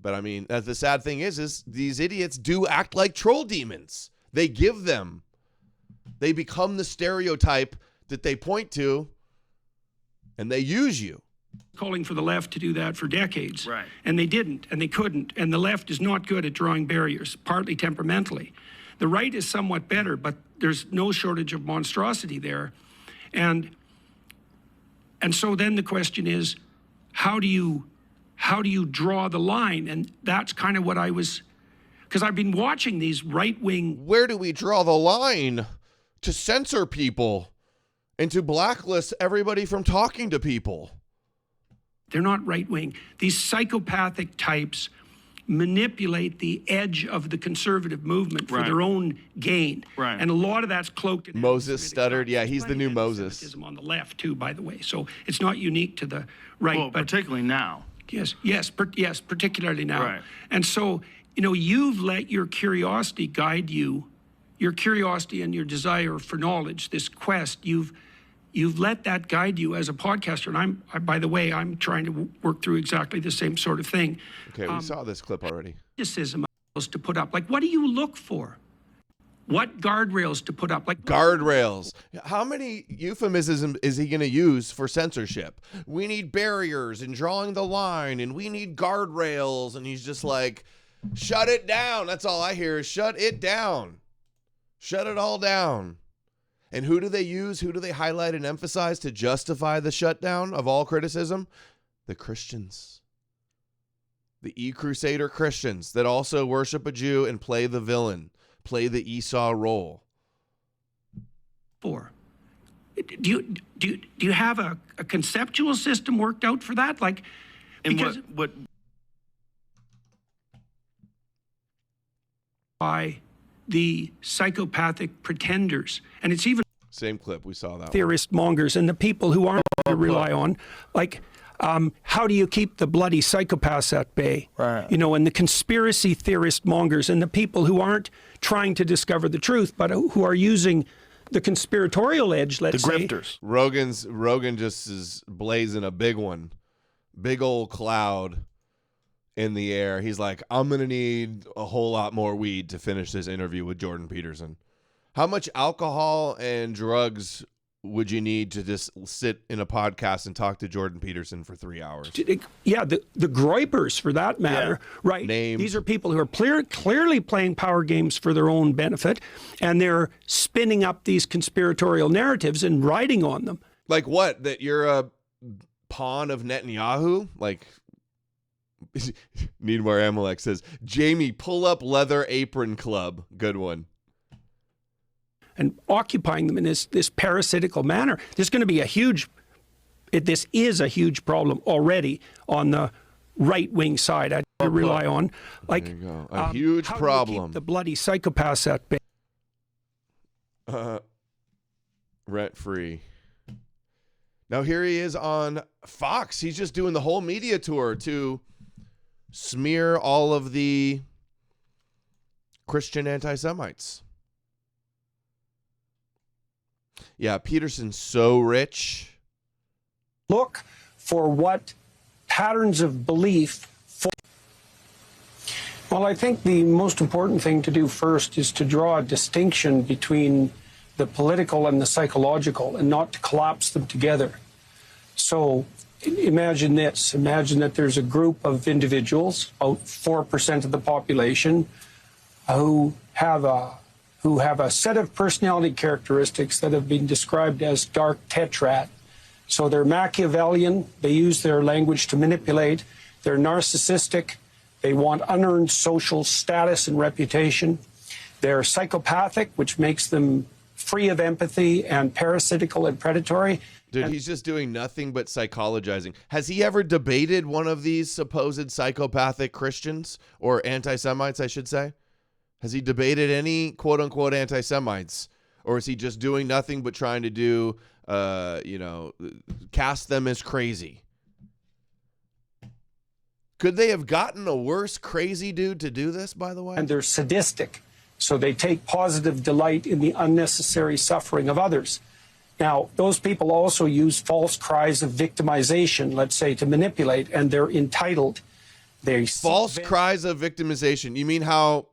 But I mean, the sad thing is these idiots do act like troll demons. They become the stereotype that they point to, and they use you. Calling for the left to do that for decades. Right. And they didn't, and they couldn't. And the left is not good at drawing barriers, partly temperamentally. The right is somewhat better, but there's no shortage of monstrosity there. And so then the question is, how do you draw the line? And that's kind of what I was, because I've been watching these right-wing... Where do we draw the line? To censor people and to blacklist everybody from talking to people. They're not right-wing. These psychopathic types manipulate the edge of the conservative movement for their own gain. Right. And a lot of that's cloaked in... Moses stuttered. Yeah, he's the new Moses. On the left, too, by the way. So it's not unique to the right. Well, but particularly now. Yes, particularly now. Right. And so, you've let your curiosity guide you. Your curiosity and your desire for knowledge, this quest, you've let that guide you as a podcaster. And by the way, I'm trying to work through exactly the same sort of thing. Okay, we saw this clip already. Criticism to put up. Like, what do you look for? What guardrails to put up? Like guardrails. How many euphemisms is he going to use for censorship? We need barriers and drawing the line, and we need guardrails. And he's just like, shut it down. That's all I hear is shut it down. Shut it all down. And who do they use? Who do they highlight and emphasize to justify the shutdown of all criticism? The Christians. The E-Crusader Christians that also worship a Jew and play the villain, play the Esau role. Do you have a conceptual system worked out for that? Like, And because what by the psychopathic pretenders, and it's even same clip, we saw that theorist mongers and the people who aren't to rely on, like, how do you keep the bloody psychopaths at bay? Right. You know, and the conspiracy theorist mongers and the people who aren't trying to discover the truth, but who are using the conspiratorial edge, let's say. Rogan just is blazing a big one. Big old cloud in the air. He's like, I'm going to need a whole lot more weed to finish this interview with Jordan Peterson. How much alcohol and drugs would you need to just sit in a podcast and talk to Jordan Peterson for 3 hours? Yeah, the groypers, for that matter, right? These are people who are clearly playing power games for their own benefit, and they're spinning up these conspiratorial narratives and riding on them. Like what? That you're a pawn of Netanyahu? Like, Need More Amalek says, Jamie, pull up leather apron club. Good one. And occupying them in this parasitical manner. There's going to be this is a huge problem already on the right-wing side. I rely on. Like, there you go. A huge how problem. Do you keep the bloody psychopaths at bay? Rent-free. Now here he is on Fox. He's just doing the whole media tour to smear all of the Christian anti-Semites. Yeah, Peterson's so rich. Look for what patterns of belief. Well, I think the most important thing to do first is to draw a distinction between the political and the psychological, and not to collapse them together. So imagine this. Imagine that there's a group of individuals, about 4% of the population, who have a set of personality characteristics that have been described as dark tetrad. So they're Machiavellian, they use their language to manipulate, they're narcissistic, they want unearned social status and reputation, they're psychopathic, which makes them free of empathy and parasitical and predatory. Dude, he's just doing nothing but psychologizing. Has he ever debated one of these supposed psychopathic Christians, or anti-Semites, I should say? Has he debated any quote-unquote anti-Semites? Or is he just doing nothing but trying to do, cast them as crazy? Could they have gotten a worse crazy dude to do this, by the way? And they're sadistic. So they take positive delight in the unnecessary suffering of others. Now, those people also use false cries of victimization, let's say, to manipulate, and they're entitled. False cries of victimization. You mean how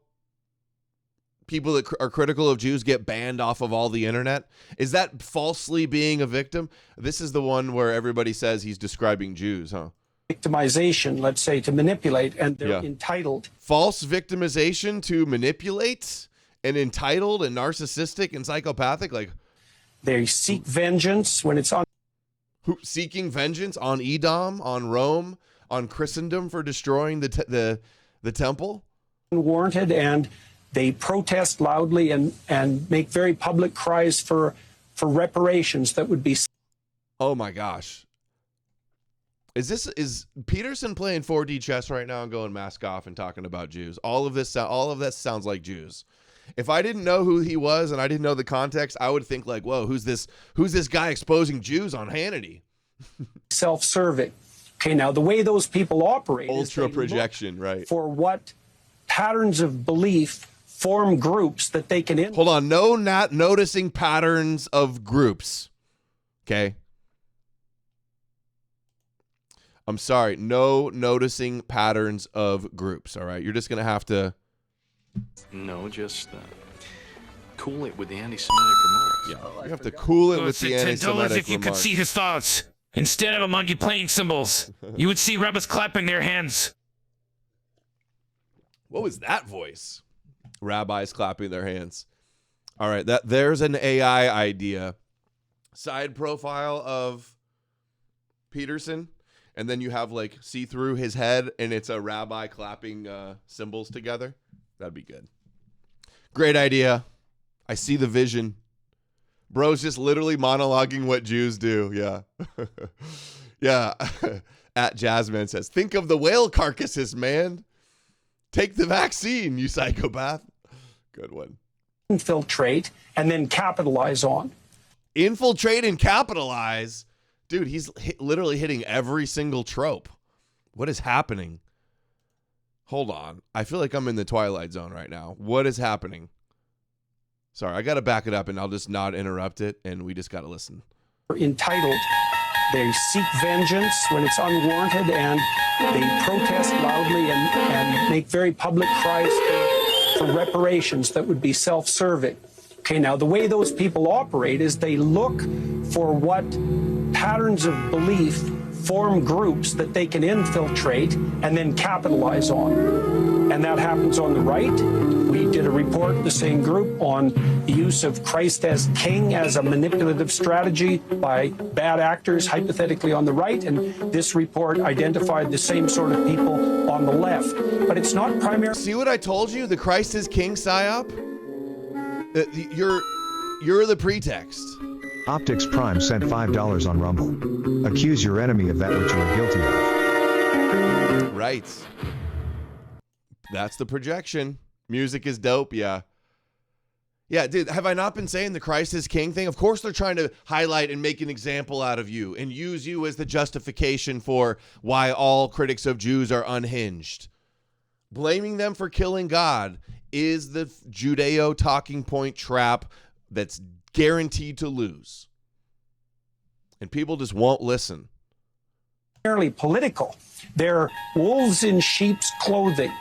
people that are critical of Jews get banned off of all the internet? Is that falsely being a victim? This is the one where everybody says he's describing Jews, huh? Victimization, let's say, to manipulate, and they're entitled. False victimization to manipulate, and entitled and narcissistic and psychopathic? Like, they seek vengeance when it's on. Seeking vengeance on Edom, on Rome, on Christendom for destroying the temple? Unwarranted, and they protest loudly and make very public cries for reparations that would be. Oh my gosh. Is Peterson playing 4D chess right now and going mask off and talking about Jews? All of this sounds like Jews. If I didn't know who he was and I didn't know the context, I would think like, whoa, who's this guy exposing Jews on Hannity? Self-serving. Okay, now the way those people operate ultra projection, right? For what patterns of belief form groups that they can. Hold on, no, not noticing patterns of groups. Okay. I'm sorry, no noticing patterns of groups. All right, you're just gonna have to. No, just cool it with the anti-Semitic remarks. Yeah, you have to cool it with the anti-Semitic if you remarks. could see his thoughts. Instead of a monkey playing cymbals, you would see rabbits clapping their hands. What was that voice? Rabbis clapping their hands. All right, there's an AI idea. Side profile of Peterson, and then you have like see through his head and it's a rabbi clapping cymbals together. That'd be good. Great idea. I see the vision. Bro's just literally monologuing what Jews do. Yeah. Yeah. At Jasmine says, think of the whale carcasses, man. Take the vaccine, you psychopath. Good one. Infiltrate and then capitalize on. Infiltrate and capitalize. Dude, he's literally hitting every single trope. What is happening? Hold on. I feel like I'm in the Twilight Zone right now. What is happening? Sorry, I got to back it up and I'll just not interrupt it, and we just got to listen. Entitled, they seek vengeance when it's unwarranted, and they protest loudly and make very public cries for reparations that would be self-serving. Okay, now the way those people operate is they look for what patterns of belief form groups that they can infiltrate and then capitalize on. And that happens on the right. We did a report, the same group, on the use of Christ as king as a manipulative strategy by bad actors, hypothetically on the right. And this report identified the same sort of people on the left. But it's not primarily... See what I told you? The Christ is king psyop? You're the pretext. Optics Prime sent $5 on Rumble. Accuse your enemy of that which you are guilty of. Right. That's the projection. Music is dope, yeah. Yeah, dude, have I not been saying the Christ is king thing? Of course they're trying to highlight and make an example out of you and use you as the justification for why all critics of Jews are unhinged. Blaming them for killing God is the Judeo talking point trap that's guaranteed to lose. And people just won't listen. Primarily political. They're wolves in sheep's clothing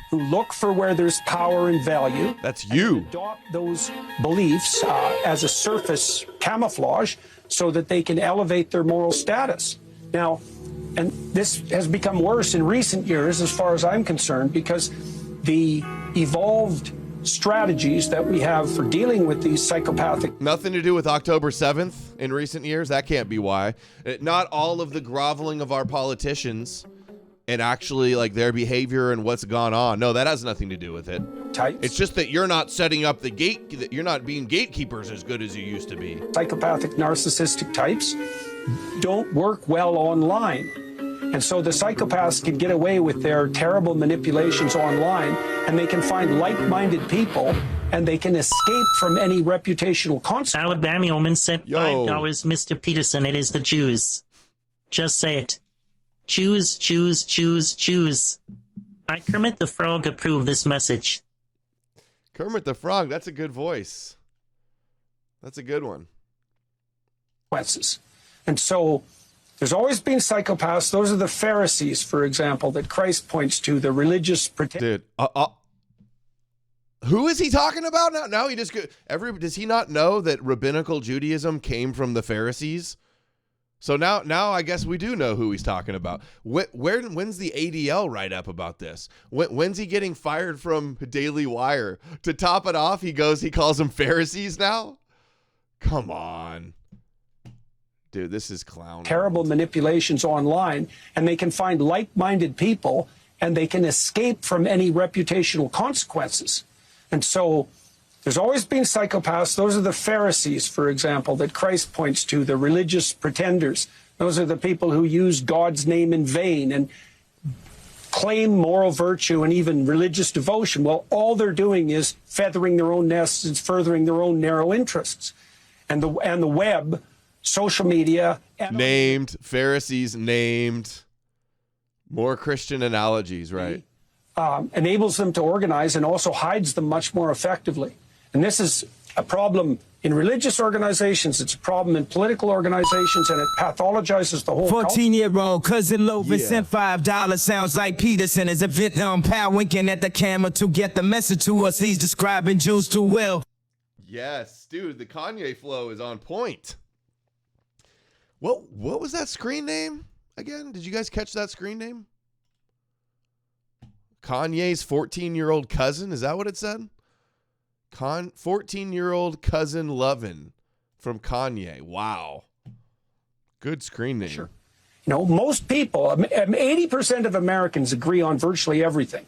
who look for where there's power and value. That's you. And adopt those beliefs as a surface camouflage so that they can elevate their moral status. Now, and this has become worse in recent years as far as I'm concerned, because the evolved strategies that we have for dealing with these psychopathic... Nothing to do with October 7th in recent years. That can't be why. Not all of the groveling of our politicians and actually like their behavior and what's gone on. No, that has nothing to do with it. Types. It's just that you're not setting up the gate, that you're not being gatekeepers as good as you used to be. Psychopathic narcissistic types don't work well online. And so the psychopaths can get away with their terrible manipulations online, and they can find like-minded people, and they can escape from any reputational consequence. Alabama woman sent $5, Mr. Peterson. It is the Jews. Just say it. Jews, Jews, Jews, Jews. I, Kermit the Frog, approve this message. Kermit the Frog, that's a good voice. That's a good one. And so there's always been psychopaths. Those are the Pharisees, for example, that Christ points to, the religious Dude, who is he talking about now? Now he just does he not know that rabbinical Judaism came from the Pharisees? So now I guess we do know who he's talking about. When's the ADL write-up about this? When's he getting fired from Daily Wire? To top it off, he calls them Pharisees now? Come on. Dude, this is clown. Terrible manipulations online, and they can find like-minded people, and they can escape from any reputational consequences. And so there's always been psychopaths. Those are the Pharisees, for example, that Christ points to, the religious pretenders. Those are the people who use God's name in vain and claim moral virtue and even religious devotion. Well, all they're doing is feathering their own nests and furthering their own narrow interests. And the web, social media. Named, Pharisees named. More Christian analogies, right? Enables them to organize and also hides them much more effectively. And this is a problem in religious organizations. It's a problem in political organizations, and it pathologizes the whole 14-year-old cousin Lovis sent $5. Sounds like Peterson is a Vietnam pal winking at the camera to get the message to us. He's describing Jews too well. Yes, dude, the Kanye flow is on point. What was that screen name again? Did you guys catch that screen name? Kanye's 14-year-old cousin? Is that what it said? 14-year-old cousin Lovin' from Kanye. Wow. Good screen name. Sure. Most people, 80% of Americans agree on virtually everything.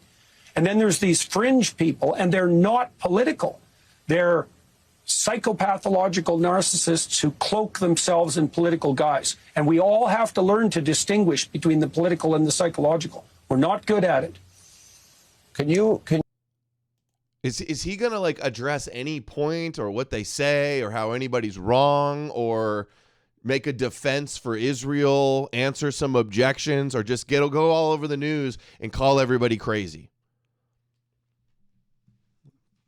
And then there's these fringe people, and they're not political. They're psychopathological narcissists who cloak themselves in political guise. And we all have to learn to distinguish between the political and the psychological. We're not good at it. Is he going to like address any point or what they say or how anybody's wrong or make a defense for Israel, answer some objections, or just go all over the news and call everybody crazy?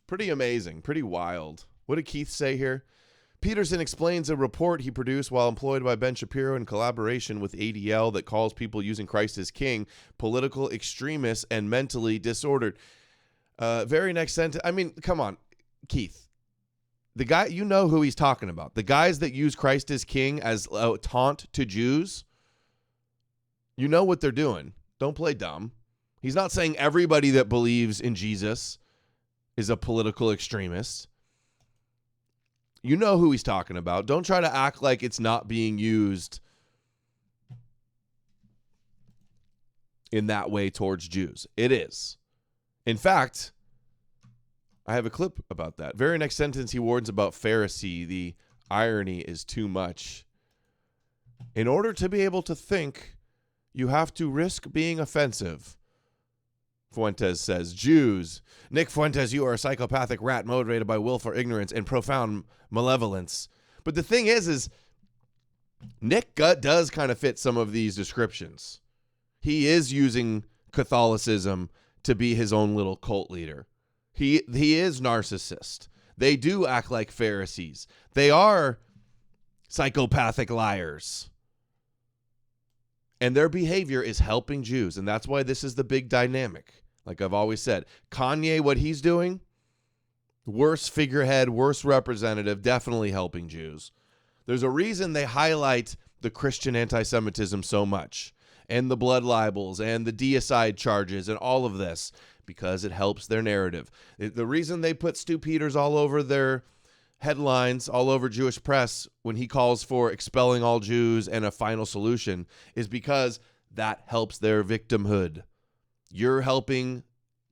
Pretty amazing, pretty wild. What did Keith say here? Peterson explains a report he produced while employed by Ben Shapiro in collaboration with ADL that calls people using Christ as king political extremists and mentally disordered. Very next sentence. I mean, come on, Keith. The guy, you know who he's talking about. The guys that use Christ as king as a taunt to Jews, you know what they're doing. Don't play dumb. He's not saying everybody that believes in Jesus is a political extremist. You know who he's talking about. Don't try to act like it's not being used in that way towards Jews. It is. In fact, I have a clip about that. Very next sentence, he warns about Pharisee. The irony is too much. In order to be able to think, you have to risk being offensive. Fuentes says, Jews. Nick Fuentes, you are a psychopathic rat motivated by willful ignorance and profound malevolence. But the thing is Nick does kind of fit some of these descriptions. He is using Catholicism to be his own little cult leader. He is narcissist. They do act like Pharisees. They are psychopathic liars. And their behavior is helping Jews. And that's why this is the big dynamic. Like I've always said, Kanye, what he's doing, worst figurehead, worst representative, definitely helping Jews. There's a reason they highlight the Christian anti-Semitism so much, and the blood libels, and the deicide charges, and all of this, because it helps their narrative. The reason they put Stu Peters all over their headlines, all over Jewish press, when he calls for expelling all Jews and a final solution, is because that helps their victimhood. You're helping,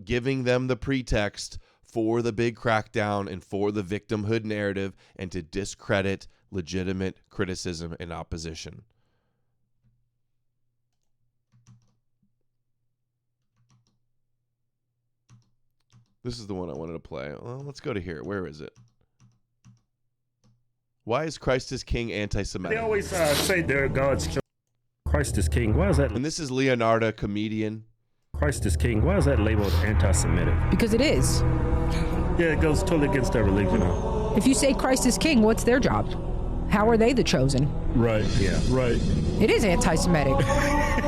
giving them the pretext for the big crackdown and for the victimhood narrative and to discredit legitimate criticism and opposition. This is the one I wanted to play. Well, let's go to here. Where is it? Why is Christ is King anti-Semitic? They always say they're God's children. Christ is King. Why is that? And this is Leonardo, comedian. Christ is King. Why is that labeled anti-Semitic? Because it is. Yeah, it goes totally against their religion. If you say Christ is King, what's their job? How are they the chosen? Right, yeah, right. It is anti-Semitic.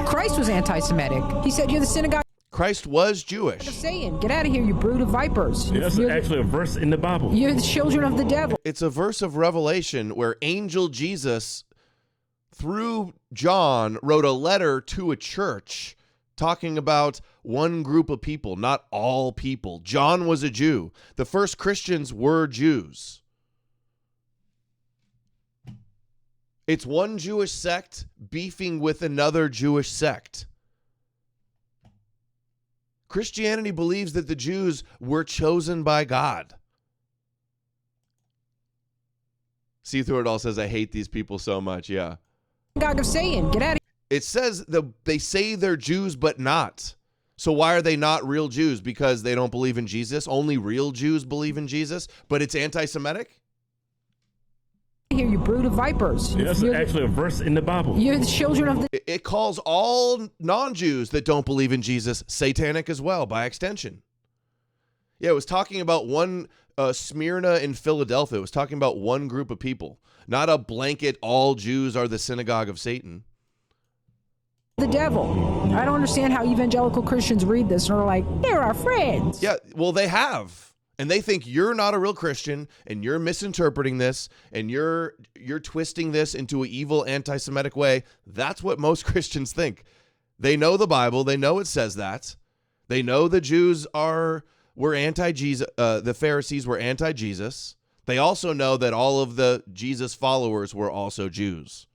Christ was anti-Semitic. He said, you're the synagogue. Christ was Jewish. Saying, get out of here, you brood of vipers. Yeah, that's actually a verse in the Bible. You're the children of the devil. It's a verse of Revelation where angel Jesus, through John, wrote a letter to a church talking about one group of people, not all people. John was a Jew. The first Christians were Jews. It's one Jewish sect beefing with another Jewish sect. Christianity believes that the Jews were chosen by God. See through it all says, I hate these people so much. Yeah. God of saying, get out of here. It says they say they're Jews, but not. So why are they not real Jews? Because they don't believe in Jesus? Only real Jews believe in Jesus, but it's anti-Semitic? Here, you brood of vipers. Yeah, that's actually a verse in the Bible. You're the children of the... It calls all non-Jews that don't believe in Jesus satanic as well, by extension. Yeah, it was talking about one Smyrna in Philadelphia. It was talking about one group of people, not a blanket all Jews are the synagogue of Satan. The devil. I don't understand how evangelical Christians read this and are like, they're our friends. Yeah, well, they have. And they think you're not a real Christian and you're misinterpreting this and you're twisting this into an evil anti-Semitic way. That's what most Christians think. They know the Bible. They know it says that. They know the Jews were anti-Jesus. The Pharisees were anti-Jesus. They also know that all of the Jesus followers were also Jews.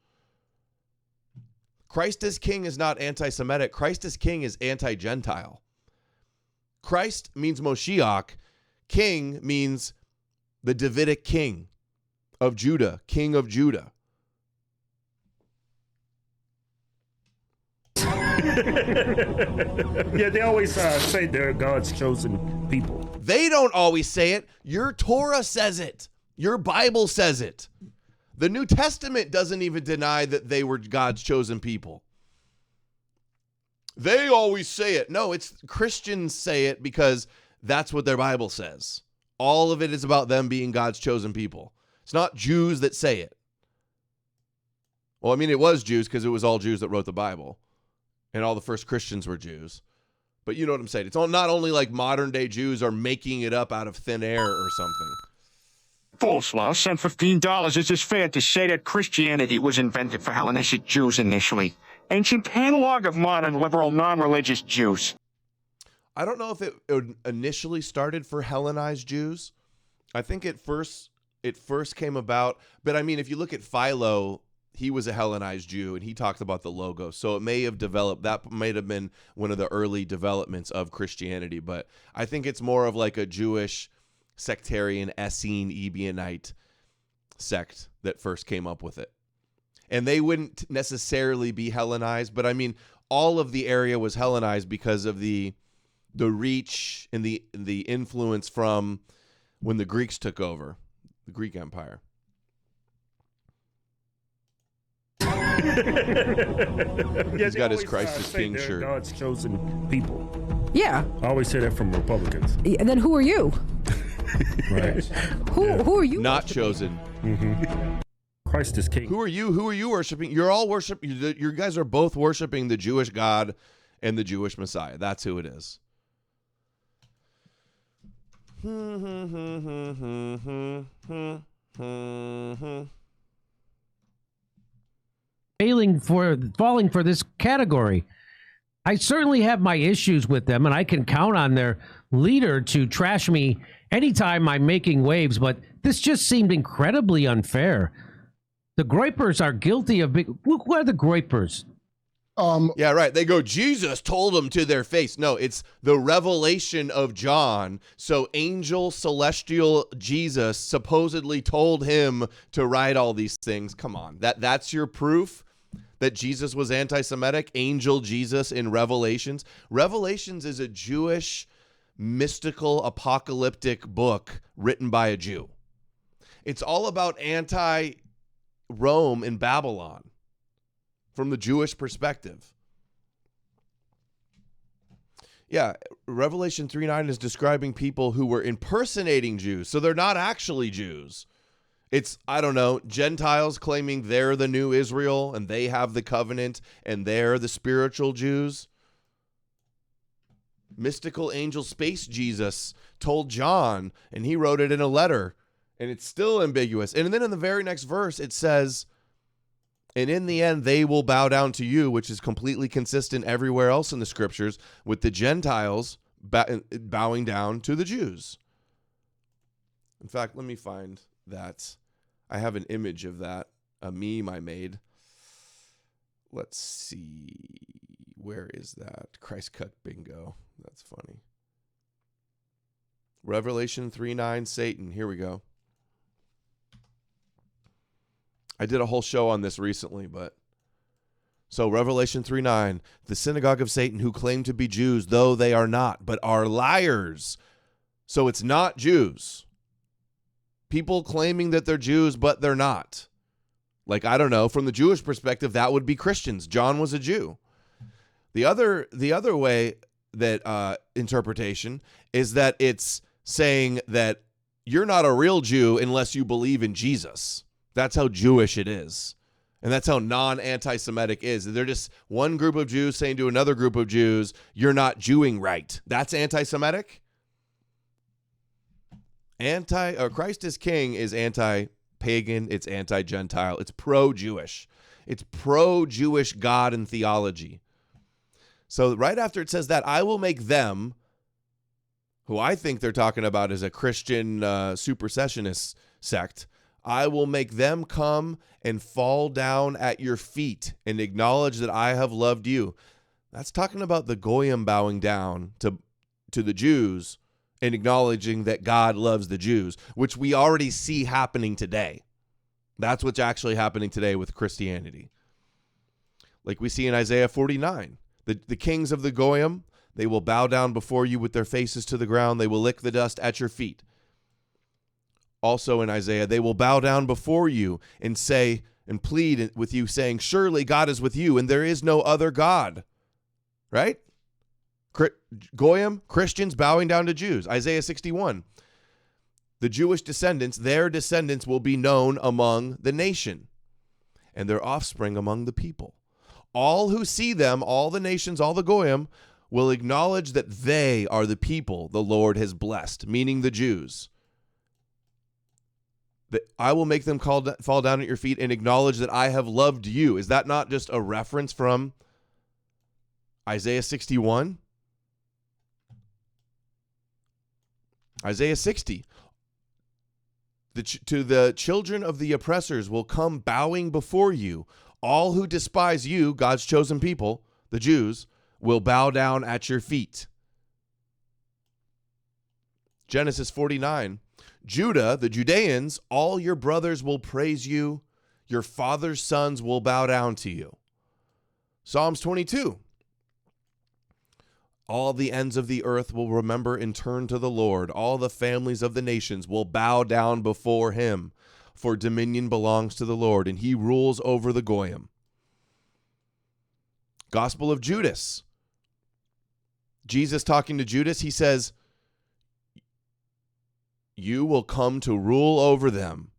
Christ is king is not anti-Semitic. Christ is king is anti-Gentile. Christ means Moshiach. King means the Davidic king of Judah, king of Judah. Yeah, they always say they're God's chosen people. They don't always say it. Your Torah says it. Your Bible says it. The New Testament doesn't even deny that they were God's chosen people. They always say it. No, it's Christians say it because that's what their Bible says. All of it is about them being God's chosen people. It's not Jews that say it. Well, I mean, it was Jews because it was all Jews that wrote the Bible. And all the first Christians were Jews. But you know what I'm saying. It's not only like modern day Jews are making it up out of thin air or something. False sent $15. Is it fair to say that Christianity was invented for Hellenistic Jews initially? Ancient analog of modern liberal non-religious Jews. I don't know if it initially started for Hellenized Jews. I think it first came about. But I mean, if you look at Philo, he was a Hellenized Jew, and he talked about the Logos. So it may have developed, that might have been one of the early developments of Christianity. But I think it's more of like a Jewish sectarian Essene Ebionite sect that first came up with it. And they wouldn't necessarily be Hellenized, but I mean, all of the area was Hellenized because of the reach and the influence from when the Greeks took over, the Greek Empire. He's got his Christ is King shirt. God's chosen people. Yeah. I always say that from Republicans. And then who are you? Right. Who are you? Not chosen. Mm-hmm. Christ is king. Who are you? Who are you worshiping? You're all worshiping. You guys are both worshiping the Jewish God and the Jewish Messiah. That's who it is. Falling for this category. I certainly have my issues with them, and I can count on their leader to trash me anytime I'm making waves, but this just seemed incredibly unfair. The Groypers are guilty of big... What are the Groypers? Yeah, right. They go, Jesus told them to their face. No, it's the revelation of John. So angel, celestial Jesus supposedly told him to write all these things. Come on. That's your proof that Jesus was anti-Semitic? Angel Jesus in Revelations? Revelations is a Jewish mystical apocalyptic book written by a Jew. It's all about anti-Rome and Babylon from the Jewish perspective. Yeah, Revelation 3:9 is describing people who were impersonating Jews, so they're not actually Jews. It's, I don't know, Gentiles claiming they're the new Israel and they have the covenant and they're the spiritual Jews. Mystical angel space Jesus told John, and he wrote it in a letter, and it's still ambiguous. And then in the very next verse, it says, and in the end, they will bow down to you, which is completely consistent everywhere else in the scriptures with the Gentiles bowing down to the Jews. In fact, let me find that. I have an image of that, a meme I made. Let's see. Where is that? Christ cut bingo. That's funny. Revelation 3:9, Satan. Here we go. I did a whole show on this recently, but so Revelation 3:9, the synagogue of Satan who claim to be Jews, though they are not, but are liars. So it's not Jews. People claiming that they're Jews, but they're not. Like, I don't know, from the Jewish perspective, that would be Christians. John was a Jew. The other way that interpretation is that it's saying that you're not a real Jew unless you believe in Jesus. That's how Jewish it is. And that's how non-anti-Semitic is. They're just one group of Jews saying to another group of Jews, you're not Jewing right. That's anti-Semitic? Christ is King is anti-pagan. It's anti-Gentile. It's pro-Jewish. It's pro-Jewish God and theology. So right after it says that, I will make them, who I think they're talking about as a Christian supersessionist sect, I will make them come and fall down at your feet and acknowledge that I have loved you. That's talking about the Goyim bowing down to the Jews and acknowledging that God loves the Jews, which we already see happening today. That's what's actually happening today with Christianity. Like we see in Isaiah 49, the kings of the Goyim, they will bow down before you with their faces to the ground. They will lick the dust at your feet. Also in Isaiah, they will bow down before you and say and plead with you, saying, surely God is with you and there is no other God. Right? Goyim, Christians bowing down to Jews. Isaiah 61. The Jewish descendants, their descendants will be known among the nation and their offspring among the people. All who see them, all the nations, all the Goyim, will acknowledge that they are the people the Lord has blessed, meaning the Jews. That I will make them fall down at your feet and acknowledge that I have loved you. Is that not just a reference from Isaiah 61? Isaiah 60. To the children of the oppressors will come bowing before you. All who despise you, God's chosen people, the Jews, will bow down at your feet. Genesis 49. Judah, the Judeans, all your brothers will praise you. Your father's sons will bow down to you. Psalms 22. All the ends of the earth will remember and turn to the Lord. All the families of the nations will bow down before him. For dominion belongs to the Lord, and he rules over the Goyim. Gospel of Judas. Jesus talking to Judas, he says, you will come to rule over them.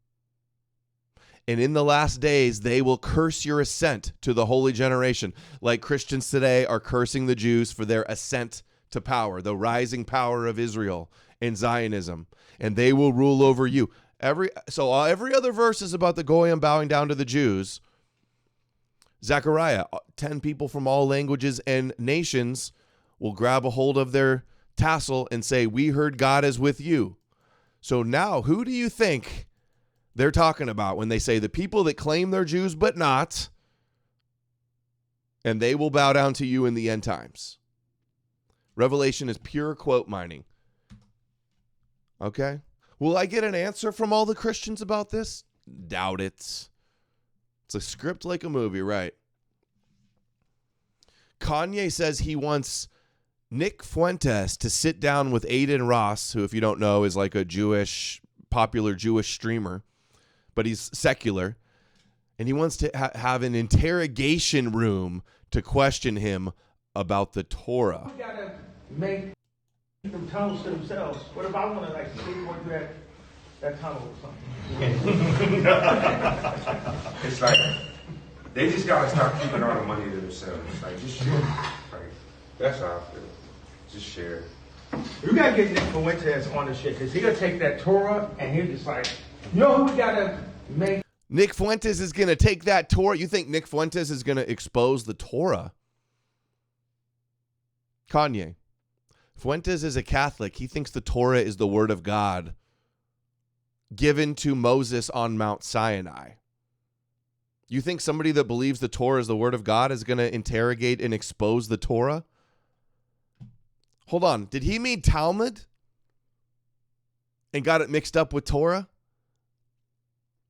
And in the last days, they will curse your ascent to the holy generation, like Christians today are cursing the Jews for their ascent to power, the rising power of Israel and Zionism, and they will rule over you. Every other verse is about the Goyim bowing down to the Jews. Zechariah, 10 people from all languages and nations will grab a hold of their tassel and say, we heard God is with you. So now, who do you think they're talking about when they say the people that claim they're Jews but not, and they will bow down to you in the end times? Revelation is pure quote mining. Okay? Will I get an answer from all the Christians about this? Doubt it. It's a script like a movie, right? Kanye says he wants Nick Fuentes to sit down with Aiden Ross, who, if you don't know, is like a popular Jewish streamer, but he's secular. And he wants to have an interrogation room to question him about the Torah. We gotta make them tunnels to themselves. What if I want to skateboard through that tunnel or something? It's like they just gotta stop keeping all the money to themselves. Like just share. Like that's how I feel. Just share. We gotta get Nick Fuentes on the shit because he gonna take that Torah and he'll just like, you know who we gotta make. Nick Fuentes is gonna take that Torah. You think Nick Fuentes is gonna expose the Torah? Kanye. Fuentes is a Catholic. He thinks the Torah is the word of God given to Moses on Mount Sinai. You think somebody that believes the Torah is the word of God is going to interrogate and expose the Torah? Hold on. Did he mean Talmud and got it mixed up with Torah?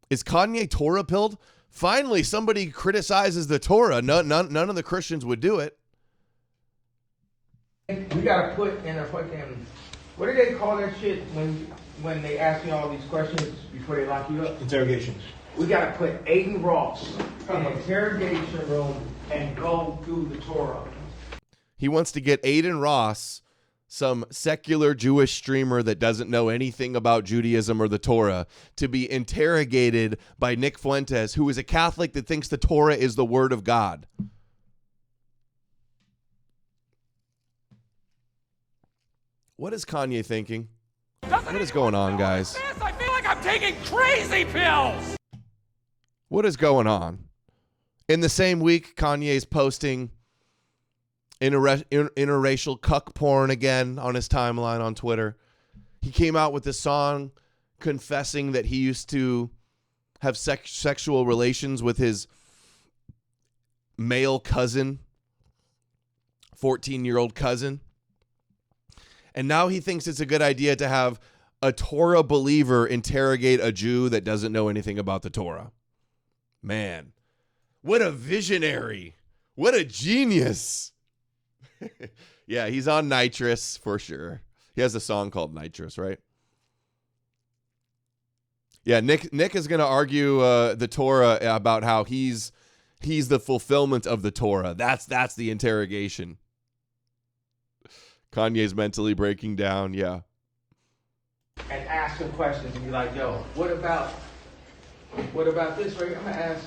Is Kanye Torah pilled? Finally, somebody criticizes the Torah. None of the Christians would do it. We gotta put in a fucking, what do they call that shit when they ask you all these questions before they lock you up? Interrogation. We gotta put Aiden Ross in an interrogation room and go through the Torah. He wants to get Aiden Ross, some secular Jewish streamer that doesn't know anything about Judaism or the Torah, to be interrogated by Nick Fuentes, who is a Catholic that thinks the Torah is the word of God. What is Kanye thinking? What is going on, guys? I feel like I'm taking crazy pills. What is going on? In the same week, Kanye's posting interracial cuck porn again on his timeline on Twitter. He came out with this song confessing that he used to have sexual relations with his male cousin, 14-year-old cousin. And now he thinks it's a good idea to have a Torah believer interrogate a Jew that doesn't know anything about the Torah. Man, what a visionary. What a genius. Yeah, he's on nitrous for sure. He has a song called Nitrous, right? Yeah, Nick is going to argue the Torah about how he's the fulfillment of the Torah. That's the interrogation. Kanye's mentally breaking down, yeah. And ask him questions and be like, yo, what about this right here? I'm going to ask.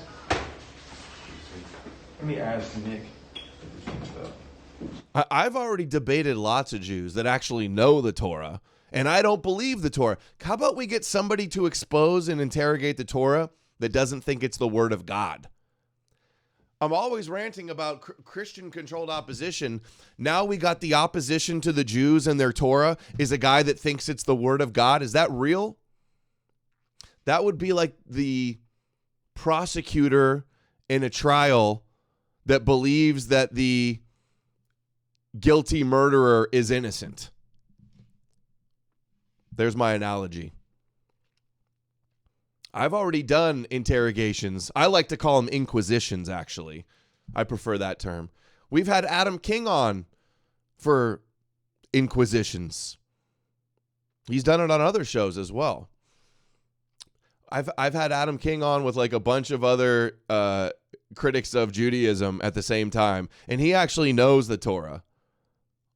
Let me ask Nick. I've already debated lots of Jews that actually know the Torah, and I don't believe the Torah. How about we get somebody to expose and interrogate the Torah that doesn't think it's the word of God? I'm always ranting about Christian-controlled opposition. Now we got the opposition to the Jews and their Torah is a guy that thinks it's the word of God. Is that real? That would be like the prosecutor in a trial that believes that the guilty murderer is innocent. There's my analogy. I've already done interrogations. I like to call them inquisitions, actually. I prefer that term. We've had Adam King on for inquisitions. He's done it on other shows as well. I've had Adam King on with like a bunch of other critics of Judaism at the same time, and he actually knows the Torah,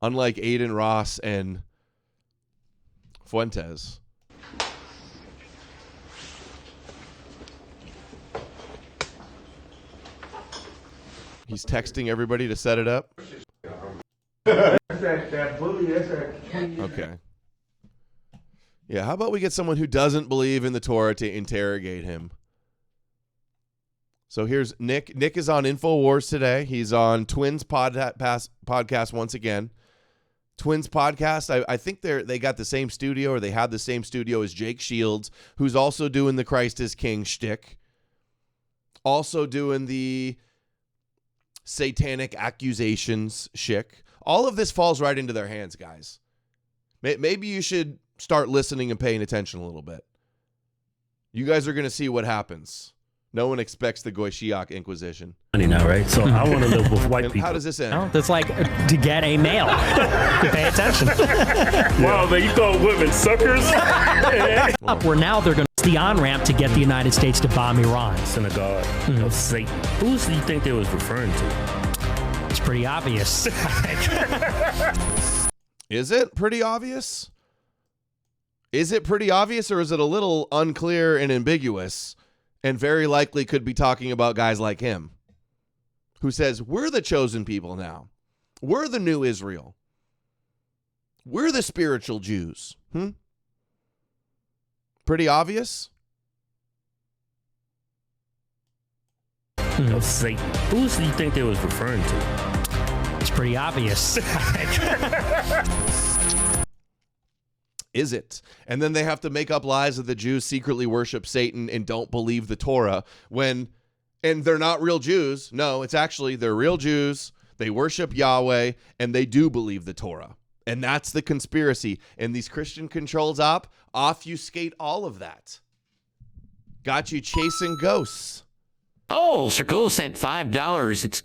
unlike Aiden Ross and Fuentes. He's texting everybody to set it up. That's that bully. That's that. Okay. Yeah, how about we get someone who doesn't believe in the Torah to interrogate him? So here's Nick. Nick is on InfoWars today. He's on Twins podcast once again. Twins podcast, I think they got the same studio, or they had the same studio as Jake Shields, who's also doing the Christ is King shtick. Also doing the satanic accusations shtick. All of this falls right into their hands, guys. Maybe you should start listening and paying attention a little bit. You guys are going to see what happens. No one expects the Goy Shiach Inquisition. Now, right? So I want to live with white people. How does this end? Oh, that's like to get a male to pay attention. Wow, man, you call women suckers? Where now they're going to the on-ramp to get the United States to bomb Iran. Synagogue of Satan. Who do you think they was referring to? It's pretty obvious. Is it pretty obvious? Is it pretty obvious, or is it a little unclear and ambiguous, and very likely could be talking about guys like him, who says, we're the chosen people now. We're the new Israel. We're the spiritual Jews. Pretty obvious? Of Satan. Who do you think they was referring to? It's pretty obvious. Is it? And then they have to make up lies that the Jews secretly worship Satan and don't believe the Torah and they're not real Jews. No, it's actually they're real Jews. They worship Yahweh and they do believe the Torah. And that's the conspiracy. And these Christian controls obfuscate all of that. Got you chasing ghosts. Oh, Circle sent $5. It's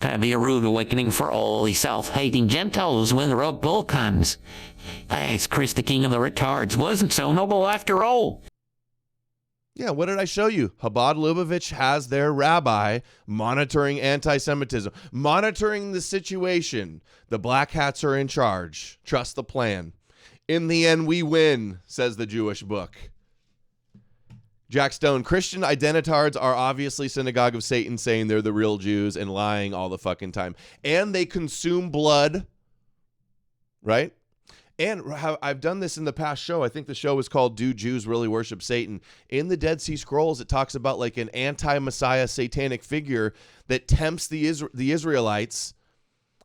gonna be a rude awakening for all the self-hating Gentiles when the Red Bull comes. It's Chris, the king of the retards, wasn't so noble after all. Yeah, what did I show you? Chabad Lubavitch has their rabbi monitoring anti-Semitism, monitoring the situation. The black hats are in charge. Trust the plan. In the end, we win, says the Jewish book. Jack Stone, Christian identitards are obviously synagogue of Satan, saying they're the real Jews and lying all the fucking time. And they consume blood, right? And I've done this in the past show. I think the show is called Do Jews Really Worship Satan? In the Dead Sea Scrolls, it talks about like an anti-Messiah satanic figure that tempts the Israelites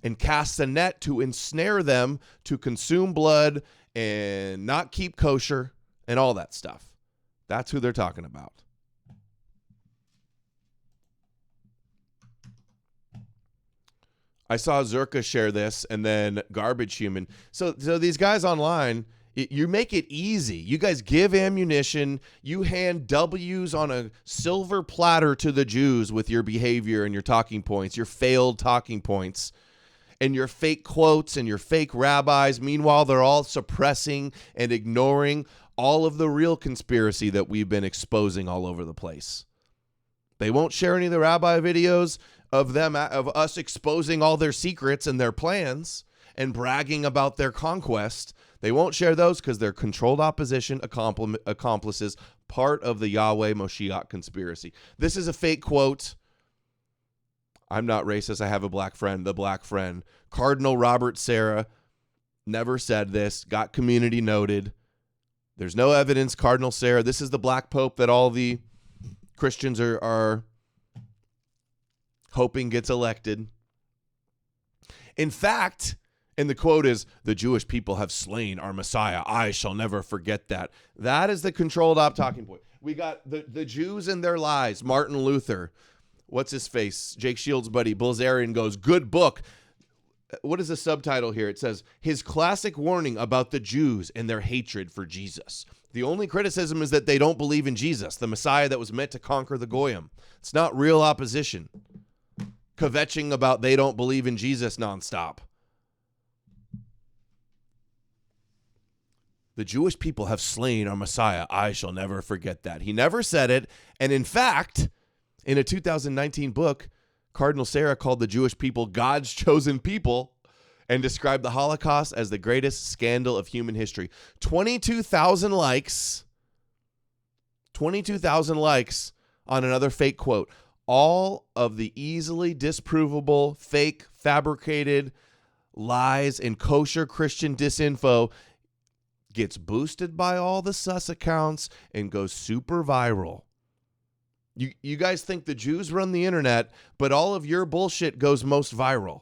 and casts a net to ensnare them to consume blood and not keep kosher and all that stuff. That's who they're talking about. I saw Zerka share this, and then Garbage Human. So these guys online, you make it easy. You guys give ammunition. You hand W's on a silver platter to the Jews with your behavior and your talking points, your failed talking points, and your fake quotes and your fake rabbis. Meanwhile, they're all suppressing and ignoring all of the real conspiracy that we've been exposing all over the place. They won't share any of the rabbi videos of us exposing all their secrets and their plans and bragging about their conquest. They won't share those because they're controlled opposition accomplices, part of the Yahweh Moshiach conspiracy. This is a fake quote. I'm not racist. I have a black friend, the black friend. Cardinal Robert Sarah never said this, got community noted. There's no evidence, Cardinal Sarah. This is the black pope that all the Christians are hoping gets elected. In fact, and the quote is, "The Jewish people have slain our Messiah. I shall never forget that." That is the controlled op talking point. We got the Jews and their lies. Martin Luther. What's his face? Jake Shields' buddy, Bilzerian, goes, "Good book." What is the subtitle here? It says, "His classic warning about the Jews and their hatred for Jesus." The only criticism is that they don't believe in Jesus, the Messiah that was meant to conquer the Goyim. It's not real opposition. Kvetching about they don't believe in Jesus nonstop. "The Jewish people have slain our Messiah. I shall never forget that." He never said it. And in fact, in a 2019 book, Cardinal Sarah called the Jewish people God's chosen people and described the Holocaust as the greatest scandal of human history. 22,000 likes. 22,000 likes on another fake quote. All of the easily disprovable, fake, fabricated lies and kosher Christian disinfo gets boosted by all the sus accounts and goes super viral. You guys think the Jews run the internet, but all of your bullshit goes most viral.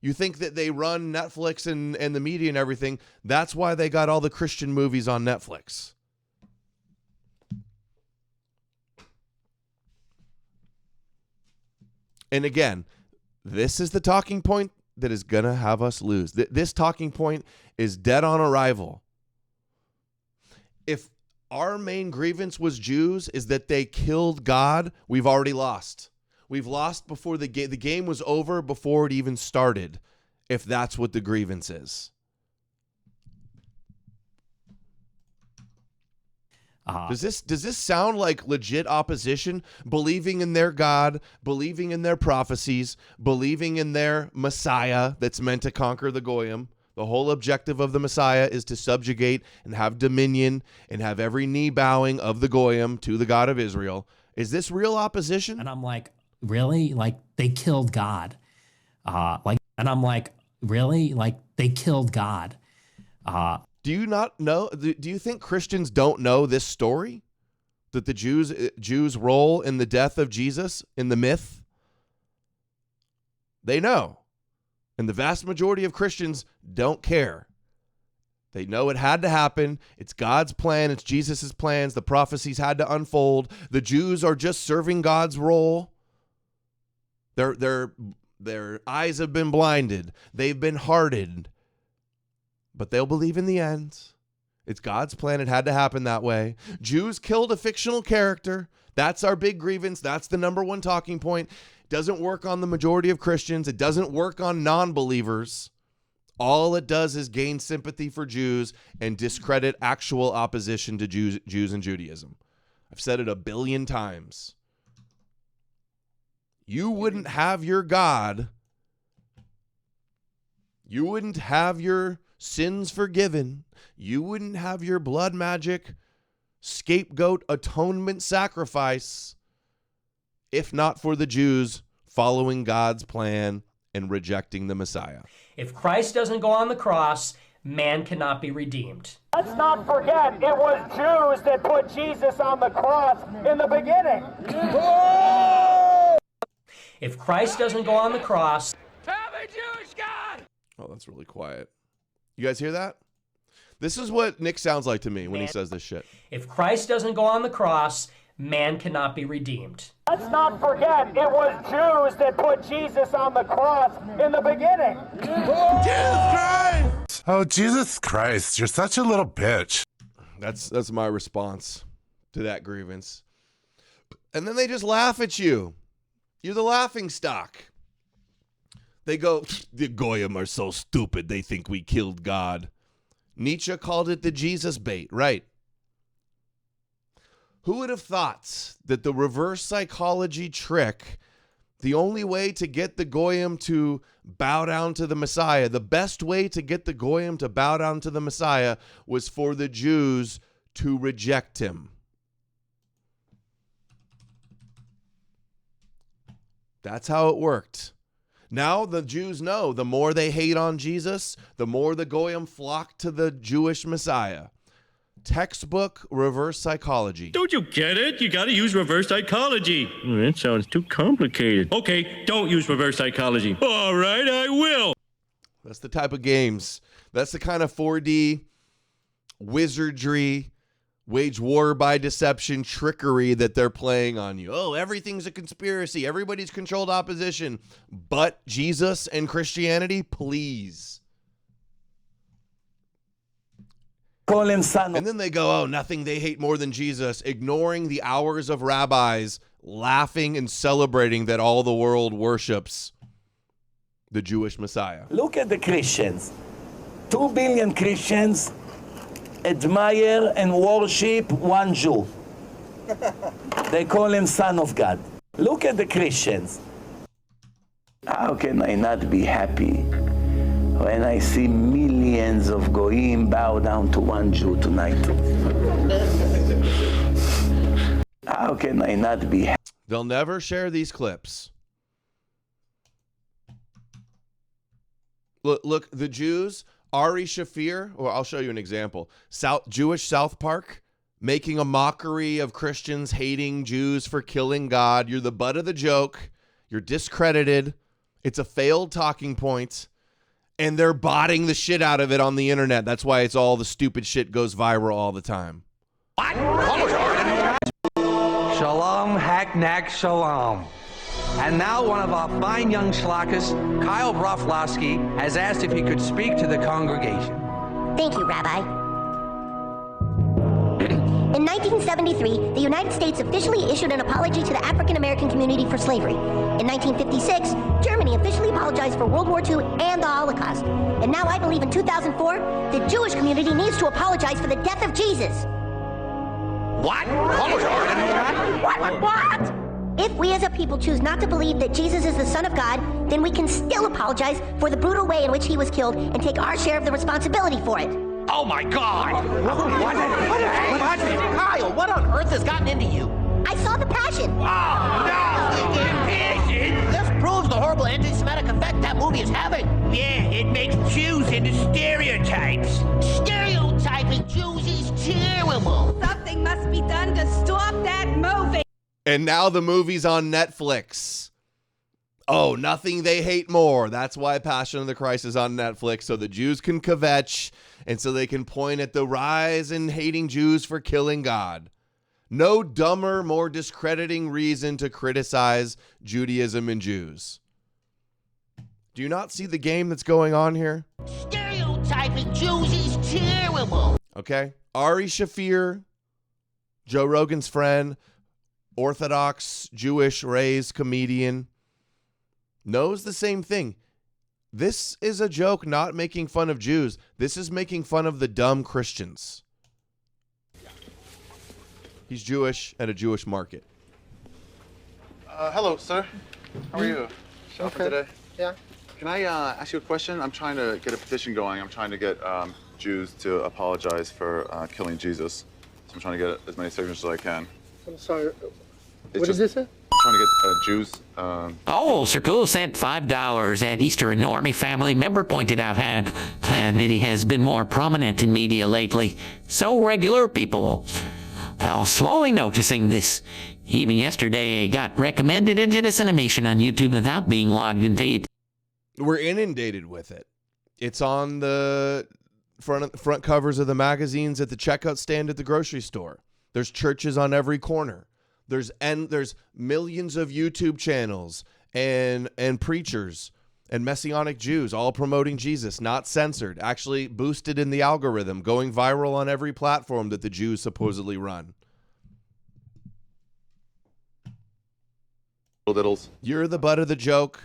You think that they run Netflix and the media and everything. That's why they got all the Christian movies on Netflix. And again, this is the talking point that is going to have us lose. This talking point is dead on arrival. If our main grievance was Jews is that they killed God, we've already lost. We've lost before the game was over before it even started, if that's what the grievance is. Does this sound like legit opposition? Believing in their God, believing in their prophecies, believing in their Messiah that's meant to conquer the Goyim. The whole objective of the Messiah is to subjugate and have dominion and have every knee bowing of the Goyim to the God of Israel. Is this real opposition? And I'm like, really? Like, they killed God. And I'm like, really? Like, they killed God. Do you not know? Do you think Christians don't know this story? That the Jews' role in the death of Jesus in the myth? They know. And the vast majority of Christians don't care. They know it had to happen. It's God's plan. It's Jesus' plans. The prophecies had to unfold. The Jews are just serving God's role. Their eyes have been blinded. They've been hardened. But they'll believe in the end. It's God's plan. It had to happen that way. Jews killed a fictional character. That's our big grievance. That's the number one talking point. It doesn't work on the majority of Christians. It doesn't work on non-believers. All it does is gain sympathy for Jews and discredit actual opposition to Jews and Judaism. I've said it 1 billion times. You wouldn't have your God. You wouldn't have your sins forgiven. You wouldn't have your blood magic, scapegoat, atonement sacrifice if not for the Jews following God's plan and rejecting the Messiah. If Christ doesn't go on the cross, man cannot be redeemed. Let's not forget, it was Jews that put Jesus on the cross in the beginning. If Christ doesn't go on the cross, have a Jewish God! Oh, that's really quiet. You guys hear that? This is what Nick sounds like to me when he says this shit. If Christ doesn't go on the cross, man cannot be redeemed. Let's not forget, it was Jews that put Jesus on the cross in the beginning. Jesus Christ! Oh, Jesus Christ, you're such a little bitch. That's my response to that grievance. And then they just laugh at you. You're the laughing stock. They go, the Goyim are so stupid, they think we killed God. Nietzsche called it the Jesus bait, right? Who would have thought that the reverse psychology trick, the only way to get the Goyim to bow down to the Messiah, the best way to get the Goyim to bow down to the Messiah was for the Jews to reject him? That's how it worked. Now the Jews know the more they hate on Jesus, the more the Goyim flock to the Jewish Messiah. Textbook reverse psychology. Don't you get it? You gotta use reverse psychology. That sounds too complicated. Okay, don't use reverse psychology. All right, I will. That's the type of games. That's the kind of 4D wizardry, wage war by deception, trickery that they're playing on you. Oh, everything's a conspiracy. Everybody's controlled opposition. But Jesus and Christianity, please. And then they go, oh, nothing they hate more than Jesus, ignoring the hours of rabbis laughing and celebrating that all the world worships the Jewish Messiah. Look at the Christians. 2 billion Christians admire and worship one Jew. They call him Son of God. Look at the Christians. How can I not be happy when I see millions of Goyim bow down to one Jew tonight? How can I not be happy? They'll never share these clips. Look, the Jews, Ari Shafir, or I'll show you an example. Jewish South Park, making a mockery of Christians hating Jews for killing God. You're the butt of the joke. You're discredited. It's a failed talking point. And they're botting the shit out of it on the internet. That's why it's all the stupid shit goes viral all the time. Shalom, hack, knack, shalom. And now one of our fine young schlockers, Kyle Broflovsky, has asked if he could speak to the congregation. Thank you, Rabbi. In 1973, the United States officially issued an apology to the African American community for slavery. In 1956, Germany officially apologized for World War II and the Holocaust. And now I believe in 2004, the Jewish community needs to apologize for the death of Jesus. What? What? If we as a people choose not to believe that Jesus is the Son of God, then we can still apologize for the brutal way in which he was killed and take our share of the responsibility for it. Oh my God! Kyle, what on earth has gotten into you? I saw The Passion. Oh, no! Passion? This proves the horrible anti-Semitic effect that movie is having. Yeah, it makes Jews into stereotypes. Stereotyping Jews is terrible. Something must be done to stop that movie. And now the movie's on Netflix. Oh, nothing they hate more. That's why Passion of the Christ is on Netflix, so the Jews can kvetch, and so they can point at the rise in hating Jews for killing God. No dumber, more discrediting reason to criticize Judaism and Jews. Do you not see the game that's going on here? Stereotyping Jews is terrible. Okay. Ari Shafir, Joe Rogan's friend, Orthodox, Jewish, raised comedian, knows the same thing. This is a joke, not making fun of Jews. This is making fun of the dumb Christians. He's Jewish at a Jewish market. Hello, sir. How are you? Shopping today? Yeah. Can I ask you a question? I'm trying to get a petition going. I'm trying to get Jews to apologize for killing Jesus. So I'm trying to get as many signatures as I can. I'm sorry. What is this? I'm trying to get Jews. Oh, Circle sent $5 at Easter. An Army family member pointed out that he has been more prominent in media lately. So regular people are slowly noticing this. Even yesterday, got recommended into this animation on YouTube without being logged into it. We're inundated with it. It's on the front covers of the magazines at the checkout stand at the grocery store. There's churches on every corner. There's millions of YouTube channels and preachers and messianic Jews all promoting Jesus, not censored, actually boosted in the algorithm, going viral on every platform that the Jews supposedly run. Diddles. You're the butt of the joke.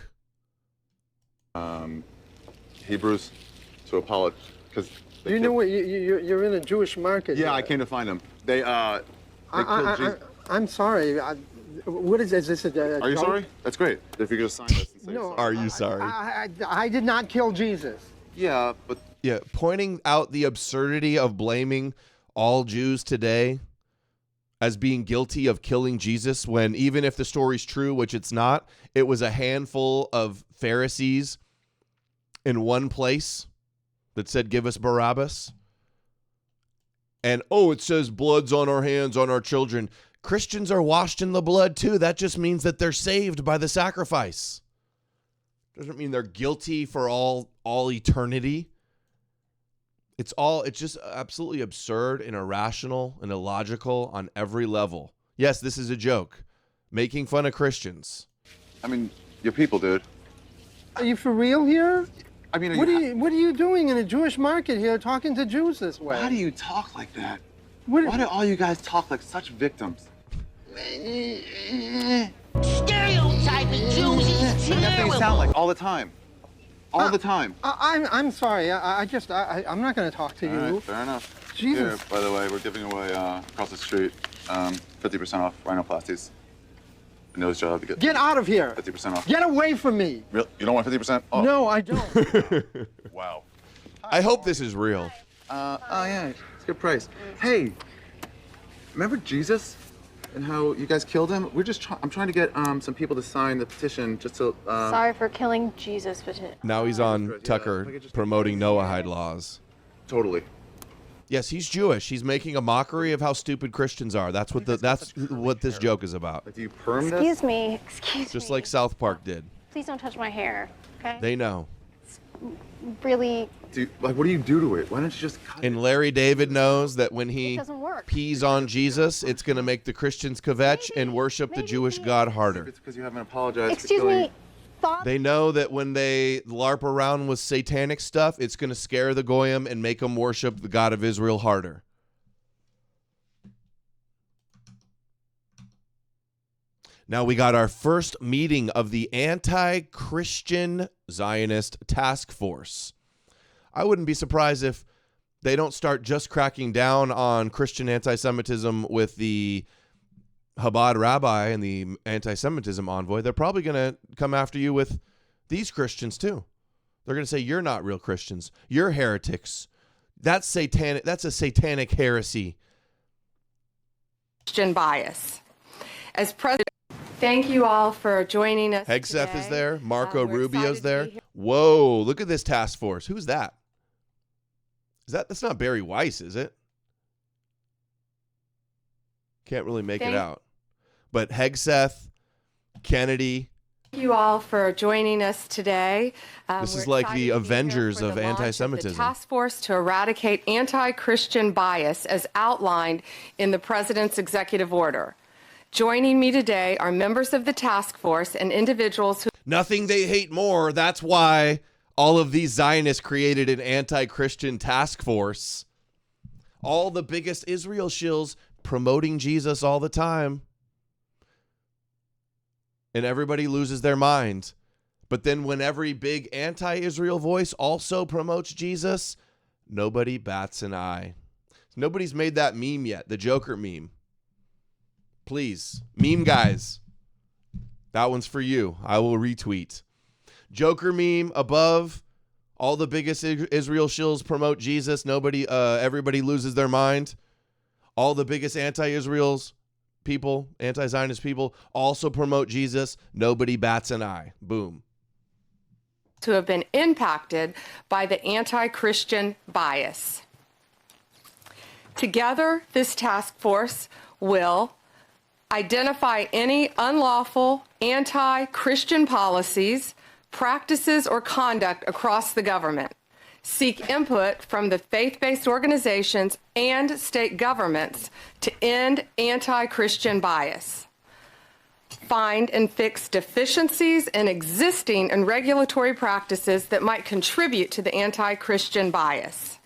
Hebrews to apologize because You know what? You're in a Jewish market. Yeah, I came to find them. They killed Jesus. I'm sorry. What is this? Are you sorry? That's great. If you could sign this and say No, sorry. Are you sorry? I did not kill Jesus. Yeah, but yeah, pointing out the absurdity of blaming all Jews today as being guilty of killing Jesus, when even if the story's true, which it's not, it was a handful of Pharisees in one place that said, give us Barabbas. And, oh, it says blood's on our hands, on our children. Christians are washed in the blood too. That just means that they're saved by the sacrifice. Doesn't mean they're guilty for all eternity. It's just absolutely absurd and irrational and illogical on every level. Yes, this is a joke. Making fun of Christians. I mean, your people, dude. Are you for real here? I mean, what are you doing in a Jewish market here, talking to Jews this way? Why do you talk like that? Why do all you guys talk like such victims? Stereotyping Jews is That's what terrible. they sound like all the time. All the time. I'm sorry. I'm not going to talk to you. All right, fair enough. Jesus. Here, by the way, we're giving away across the street 50% off rhinoplasties. A nose job to Get out of here. 50% off. Get away from me. Real? You don't want 50% off? No, I don't. Wow. I hope this is real. Oh yeah, it's a good price. Hey, remember Jesus and how you guys killed him? I'm trying to get some people to sign the petition just to. Sorry for killing Jesus, but Now he's on Tucker promoting Noahide laws. Totally. Yes, he's Jewish. He's making a mockery of how stupid Christians are. That's what this joke is about. Do you perm this? excuse me. Just like South Park did. Please don't touch my hair, okay? They know. Really. What do you do to it? Why don't you just cut And Larry David knows that when he doesn't work. pees on Jesus, it's going to make the Christians kvetch and worship the Jewish God harder. It's because you haven't apologized. Excuse me. They know that when they LARP around with satanic stuff, it's going to scare the Goyim and make them worship the God of Israel harder. Now we got our first meeting of the anti-Christian Zionist task force. I wouldn't be surprised if they don't start just cracking down on Christian anti-Semitism with the Chabad rabbi and the anti-Semitism envoy. They're probably going to come after you with these Christians too. They're going to say, you're not real Christians. You're heretics. That's satanic. That's a satanic heresy. Christian bias. As president, thank you all for joining us. Hegseth today. is there. Marco We're Rubio's excited to there. be here. Whoa, look at this task force. Who's that? That's not Barry Weiss, is it? Can't really make it out. But Hegseth, Kennedy. Thank you all for joining us today. This We're is like excited the to be here Avengers for of the launch anti-Semitism. the task force to eradicate anti-Christian bias as outlined in the president's executive order. Joining me today are members of the task force and individuals who... Nothing they hate more. That's why all of these Zionists created an anti-Christian task force. All the biggest Israel shills promoting Jesus all the time. And everybody loses their mind. But then when every big anti-Israel voice also promotes Jesus, nobody bats an eye. Nobody's made that meme yet, the Joker meme. Please, meme guys. That one's for you. I will retweet. Joker meme above. All the biggest Israel shills promote Jesus. Everybody loses their mind. All the biggest anti-Israel's people, anti-Zionist people, also promote Jesus. Nobody bats an eye. Boom. who have been impacted by the anti-Christian bias. Together, this task force will identify any unlawful anti-Christian policies, practices, or conduct across the government, seek input from the faith-based organizations and state governments to end anti-Christian bias, find and fix deficiencies in existing and regulatory practices that might contribute to the anti-Christian bias.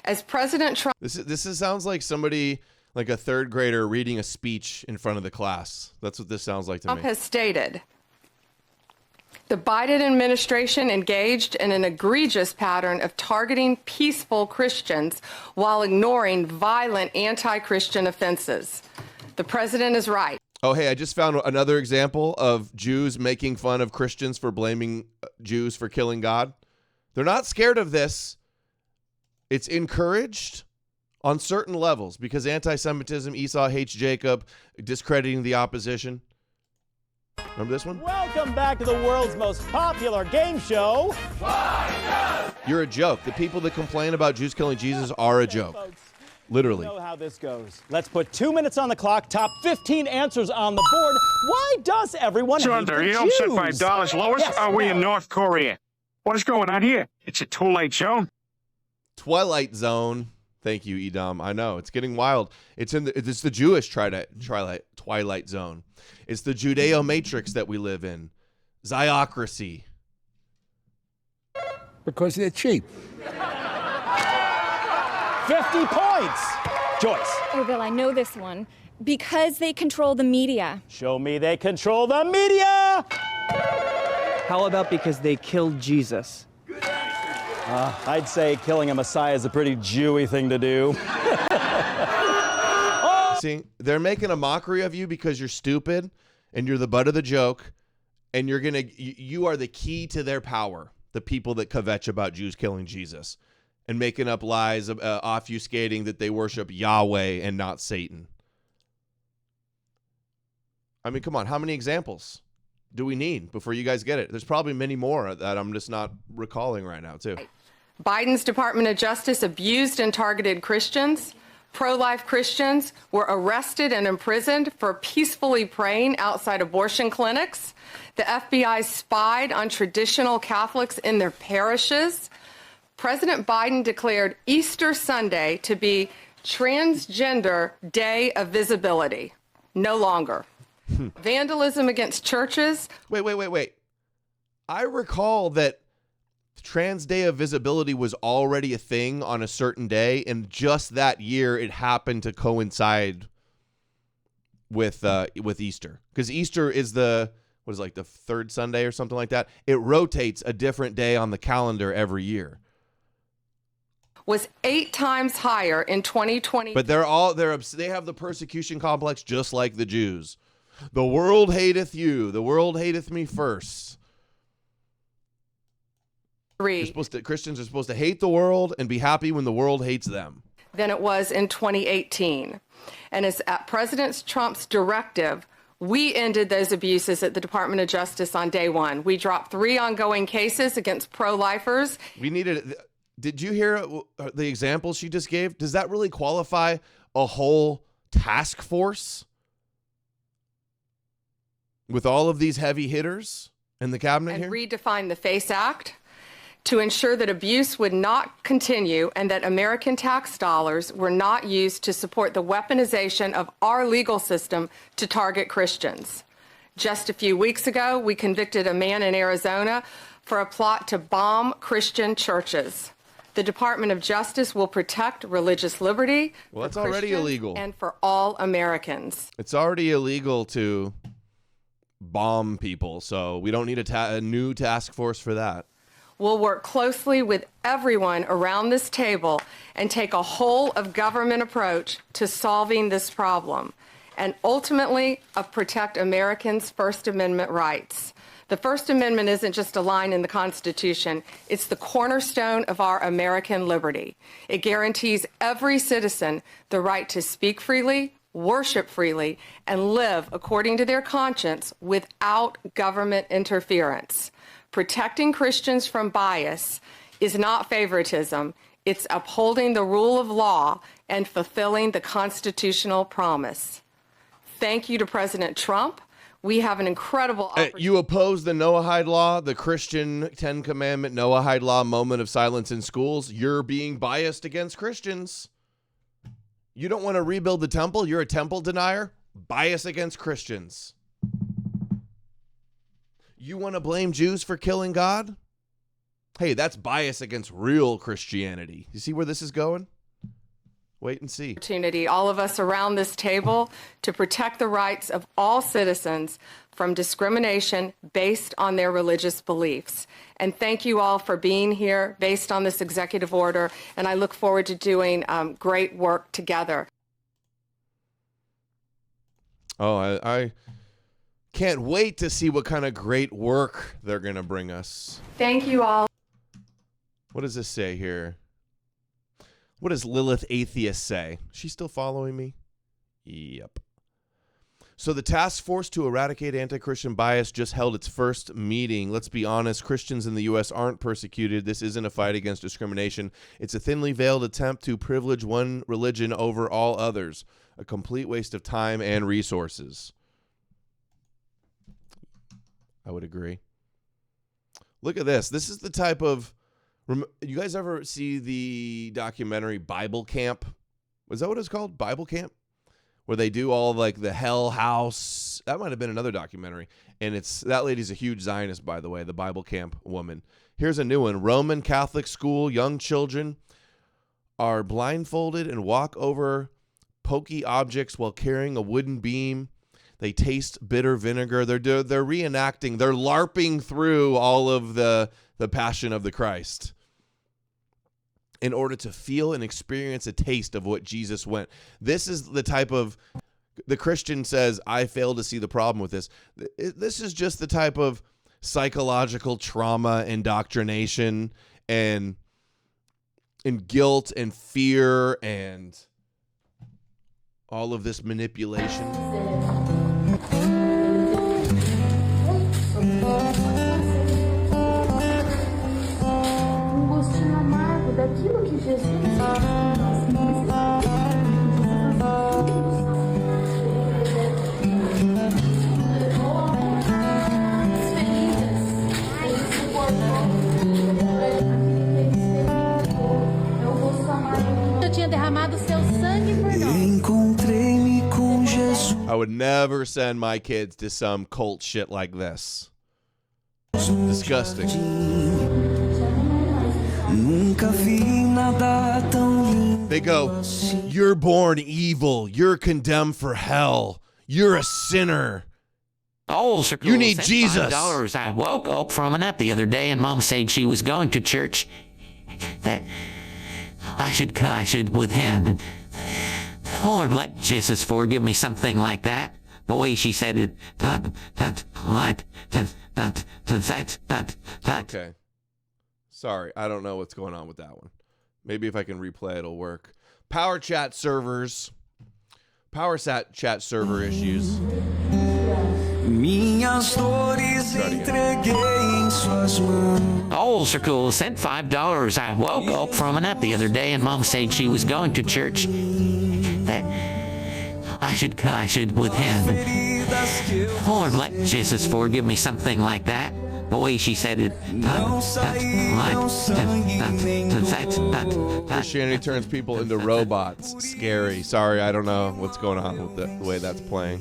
As President Trump... This sounds like somebody, like a third grader reading a speech in front of the class. That's what this sounds like to me. has stated, the Biden administration engaged in an egregious pattern of targeting peaceful Christians while ignoring violent anti-Christian offenses. The president is right. Oh, hey, I just found another example of Jews making fun of Christians for blaming Jews for killing God. They're not scared of this. It's encouraged on certain levels because anti-Semitism, Esau hates Jacob, discrediting the opposition. Remember this one? Welcome back to the world's most popular game show. You're a joke. The people that complain about Jews killing Jesus are a joke. Literally. You know how this goes. Let's put 2 minutes on the clock, top 15 answers on the board. Why does everyone hate the you Jews? don't set $5 lowest? Yes, Are we no. in North Korea? What is going on here? It's a too-late zone. Twilight Zone. Thank you, Edom. I know it's getting wild. It's the Jewish Twilight Zone. It's the Judeo Matrix that we live in. Ziocracy. Because they're cheap. 50 points. Joyce. Oh, Bill, I know this one. Because they control the media. Show me they control the media. How about because they killed Jesus? I'd say killing a Messiah is a pretty Jewy thing to do. See, they're making a mockery of you because you're stupid and you're the butt of the joke, and you are the key to their power. The people that kvetch about Jews killing Jesus and making up lies, obfuscating that they worship Yahweh and not Satan. I mean, come on, how many examples do we need before you guys get it? There's probably many more that I'm just not recalling right now, too. Biden's Department of Justice abused and targeted Christians. Pro-life Christians were arrested and imprisoned for peacefully praying outside abortion clinics. The FBI spied on traditional Catholics in their parishes. President Biden declared Easter Sunday to be Transgender Day of Visibility. No longer. Vandalism against churches. Wait. I recall that Trans Day of Visibility was already a thing on a certain day, and just that year it happened to coincide with Easter. Because Easter is the third Sunday or something like that. It rotates a different day on the calendar every year. Was 8 times higher in 2020. But they have the persecution complex just like the Jews. The world hateth you. The world hateth me first. Christians are supposed to hate the world and be happy when the world hates them. Than it was in 2018. And as at President Trump's directive, we ended those abuses at the Department of Justice on day one. We dropped 3 ongoing cases against pro-lifers. Did you hear the example she just gave? Does that really qualify a whole task force with all of these heavy hitters in the cabinet and here? Redefine the FACE Act to ensure that abuse would not continue and that American tax dollars were not used to support the weaponization of our legal system to target Christians. Just a few weeks ago, we convicted a man in Arizona for a plot to bomb Christian churches. The Department of Justice will protect religious liberty Well, it's for already Christians illegal. and for all Americans. It's already illegal to bomb people, so we don't need a new task force for that. We'll work closely with everyone around this table and take a whole of government approach to solving this problem and ultimately protect Americans' First Amendment rights. The First Amendment isn't just a line in the Constitution. It's the cornerstone of our American liberty. It guarantees every citizen the right to speak freely, worship freely, and live according to their conscience without government interference. Protecting Christians from bias is not favoritism. It's upholding the rule of law and fulfilling the constitutional promise. Thank you to President Trump. We have an incredible opportunity. You oppose the Noahide law, the Christian 10 Commandment Noahide law, moment of silence in schools. You're being biased against Christians. You don't want to rebuild the temple. You're a temple denier. Bias against Christians. You want to blame Jews for killing God? Hey, that's bias against real Christianity. You see where this is going? Wait and see. Opportunity, all of us around this table, to protect the rights of all citizens from discrimination based on their religious beliefs. And thank you all for being here based on this executive order. And I look forward to doing great work together. Oh, I can't wait to see what kind of great work they're going to bring us. Thank you all. What does this say here? What does Lilith Atheist say? She's still following me? Yep. So the task force to eradicate anti-Christian bias just held its first meeting. Let's be honest, Christians in the U.S. aren't persecuted. This isn't a fight against discrimination. It's a thinly veiled attempt to privilege one religion over all others. A complete waste of time and resources. I would agree. Look at this. This is the type of... You guys ever see the documentary Bible Camp? Was that what it's called? Bible Camp? Where they do all like the Hell House. That might have been another documentary. And it's that lady's a huge Zionist, by the way, the Bible Camp woman. Here's a new one. Roman Catholic school. Young children are blindfolded and walk over pokey objects while carrying a wooden beam. They taste bitter vinegar. They're reenacting. They're LARPing through all of the Passion of the Christ in order to feel and experience a taste of what Jesus went. This is the type of, the Christian says, I fail to see the problem with this. This is just the type of psychological trauma, indoctrination, and guilt and fear and all of this manipulation. Daquilo que Jesus eu tinha derramado seu sangue por nós. Encontrei-me com Jesus. I would never send my kids to some cult shit like this. Disgusting. They go, you're born evil. You're condemned for hell. You're a sinner. Oh, you need Jesus. $5. I woke up from a nap the other day and Mom said she was going to church. That I should with him. Lord, let Jesus forgive me, something like that. The way she said it. Okay. Sorry, I don't know what's going on with that one. Maybe if I can replay, it'll work. PowerChat servers. PowerChat server issues. Oh, Circle sent $5. I woke up from a nap the other day and Mom said she was going to church. That I should with him. Lord, let Jesus forgive me, something like that. The way she said it. Christianity turns people into robots. Scary. Sorry, I don't know what's going on with the way that's playing.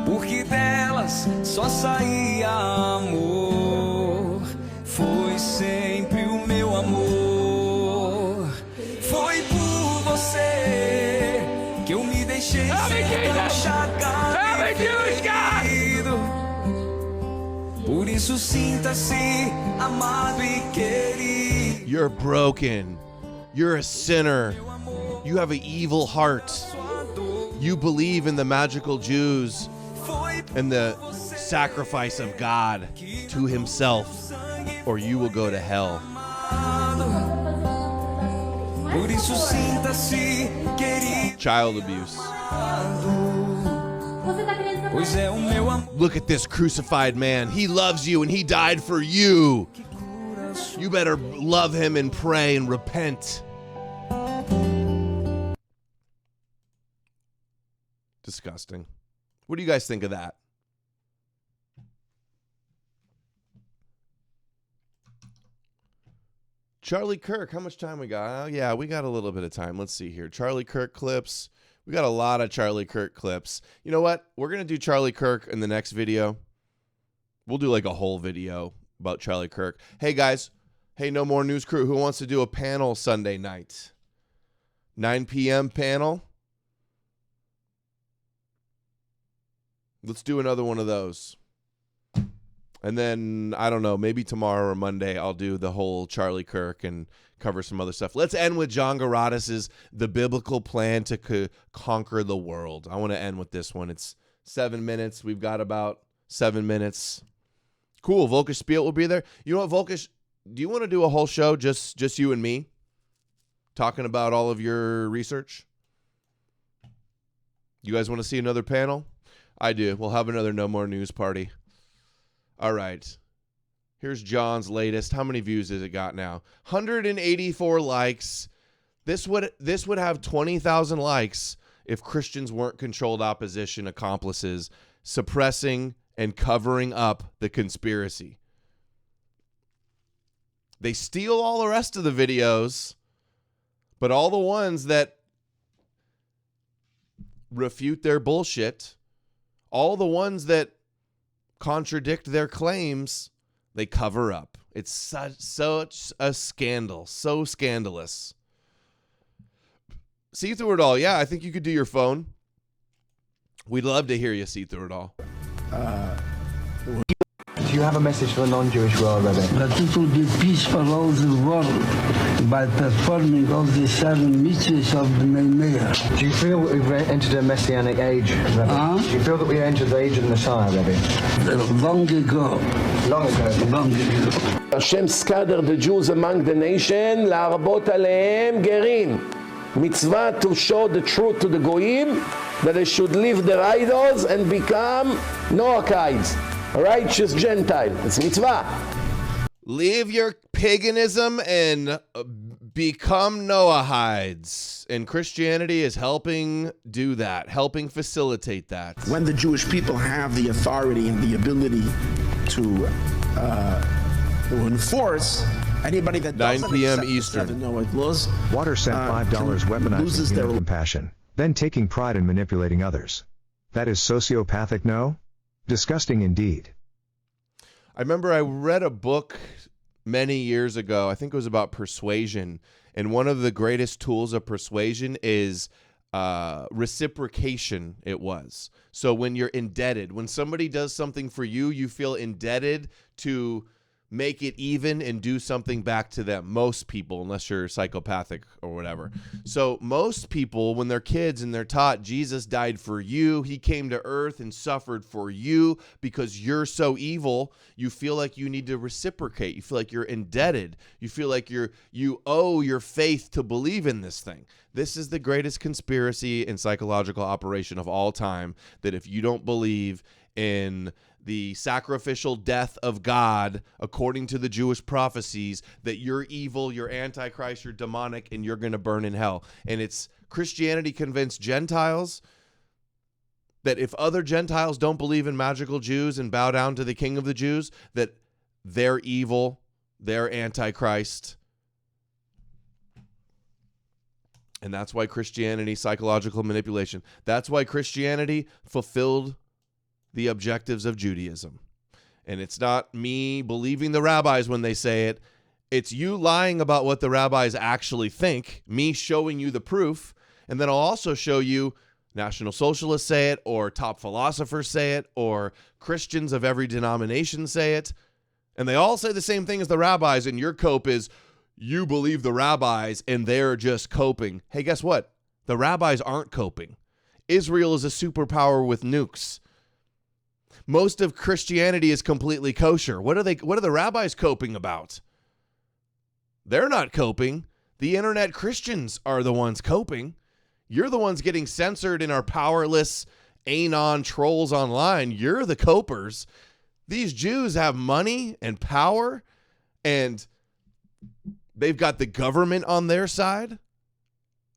Porque delas só saía amor. Foi sempre o meu amor. Foi por você que eu me deixei ser tão chagado. Por isso sinta-se amado e querido. You're broken. You're a sinner. You have an evil heart. You believe in the magical Jews and the sacrifice of God to himself, or you will go to hell. Child abuse. Look at this crucified man. He loves you and he died for you. You better love him and pray and repent. Disgusting. What do you guys think of that? Charlie Kirk, how much time we got? Oh, yeah, we got a little bit of time. Let's see here. Charlie Kirk clips. We got a lot of Charlie Kirk clips. You know what? We're going to do Charlie Kirk in the next video. We'll do like a whole video about Charlie Kirk. Hey, guys. Hey, No More News crew. Who wants to do a panel Sunday night? 9 p.m. panel? Let's do another one of those. And then, I don't know, maybe tomorrow or Monday, I'll do the whole Charlie Kirk and cover some other stuff. Let's end with John Garadis' The Biblical Plan to Conquer the World. I want to end with this one. It's 7 minutes. We've got about 7 minutes. Cool. Volkish Spiel will be there. You know what, Volkish? Do you want to do a whole show, just you and me, talking about all of your research? You guys want to see another panel? I do. We'll have another No More News party. All right. Here's John's latest. How many views has it got now? 184 likes. This would have 20,000 likes if Christians weren't controlled opposition accomplices suppressing and covering up the conspiracy. They steal all the rest of the videos, but all the ones that refute their bullshit, all the ones that contradict their claims, they cover up. It's such a scandal, so scandalous. See through it all. Yeah, I think you could do your phone. We'd love to hear you see through it all. Do you have a message for the non-Jewish world, Rebbe? That it will be peace for all the world by performing all the 7 mitzvahs of the Meir. Do you feel that we've entered a messianic age, Rebbe? Do you feel that we entered the age of the Messiah, Rebbe? Long ago. Long ago. Long ago. Hashem scattered the Jews among the nation, להרבות עליהם גרים. Mitzvah to show the truth to the goyim, that they should leave their idols and become Noahides, righteous Gentile. It's mitzvah. Leave your paganism and become Noahides. And Christianity is helping do that, helping facilitate that. When the Jewish people have the authority and the ability to enforce, anybody that 9 p.m. Eastern. Laws, Water sent $5 weaponizing human compassion, then taking pride in manipulating others. That is sociopathic, no? Disgusting indeed. I remember I read a book many years ago. I think it was about persuasion. And one of the greatest tools of persuasion is reciprocation, it was. So when you're indebted, when somebody does something for you, you feel indebted to make it even and do something back to them. Most people, unless you're psychopathic or whatever. So most people, when they're kids and they're taught Jesus died for you, he came to earth and suffered for you because you're so evil, you feel like you need to reciprocate. You feel like you're indebted. You feel like you owe your faith to believe in this thing. This is the greatest conspiracy and psychological operation of all time, that if you don't believe in the sacrificial death of God, according to the Jewish prophecies, that you're evil, you're antichrist, you're demonic, and you're going to burn in hell. And it's Christianity convinced Gentiles that if other Gentiles don't believe in magical Jews and bow down to the King of the Jews, that they're evil, they're antichrist. And that's why Christianity, psychological manipulation, that's why Christianity fulfilled the objectives of Judaism. And it's not me believing the rabbis when they say it. It's you lying about what the rabbis actually think, me showing you the proof, and then I'll also show you National Socialists say it, or top philosophers say it, or Christians of every denomination say it, and they all say the same thing as the rabbis, and your cope is you believe the rabbis and they're just coping. Hey, guess what? The rabbis aren't coping. Israel is a superpower with nukes. Most of Christianity is completely kosher. What are the rabbis coping about? They're not coping. The internet Christians are the ones coping. You're the ones getting censored and are powerless anon trolls online. You're the copers. These Jews have money and power, and they've got the government on their side.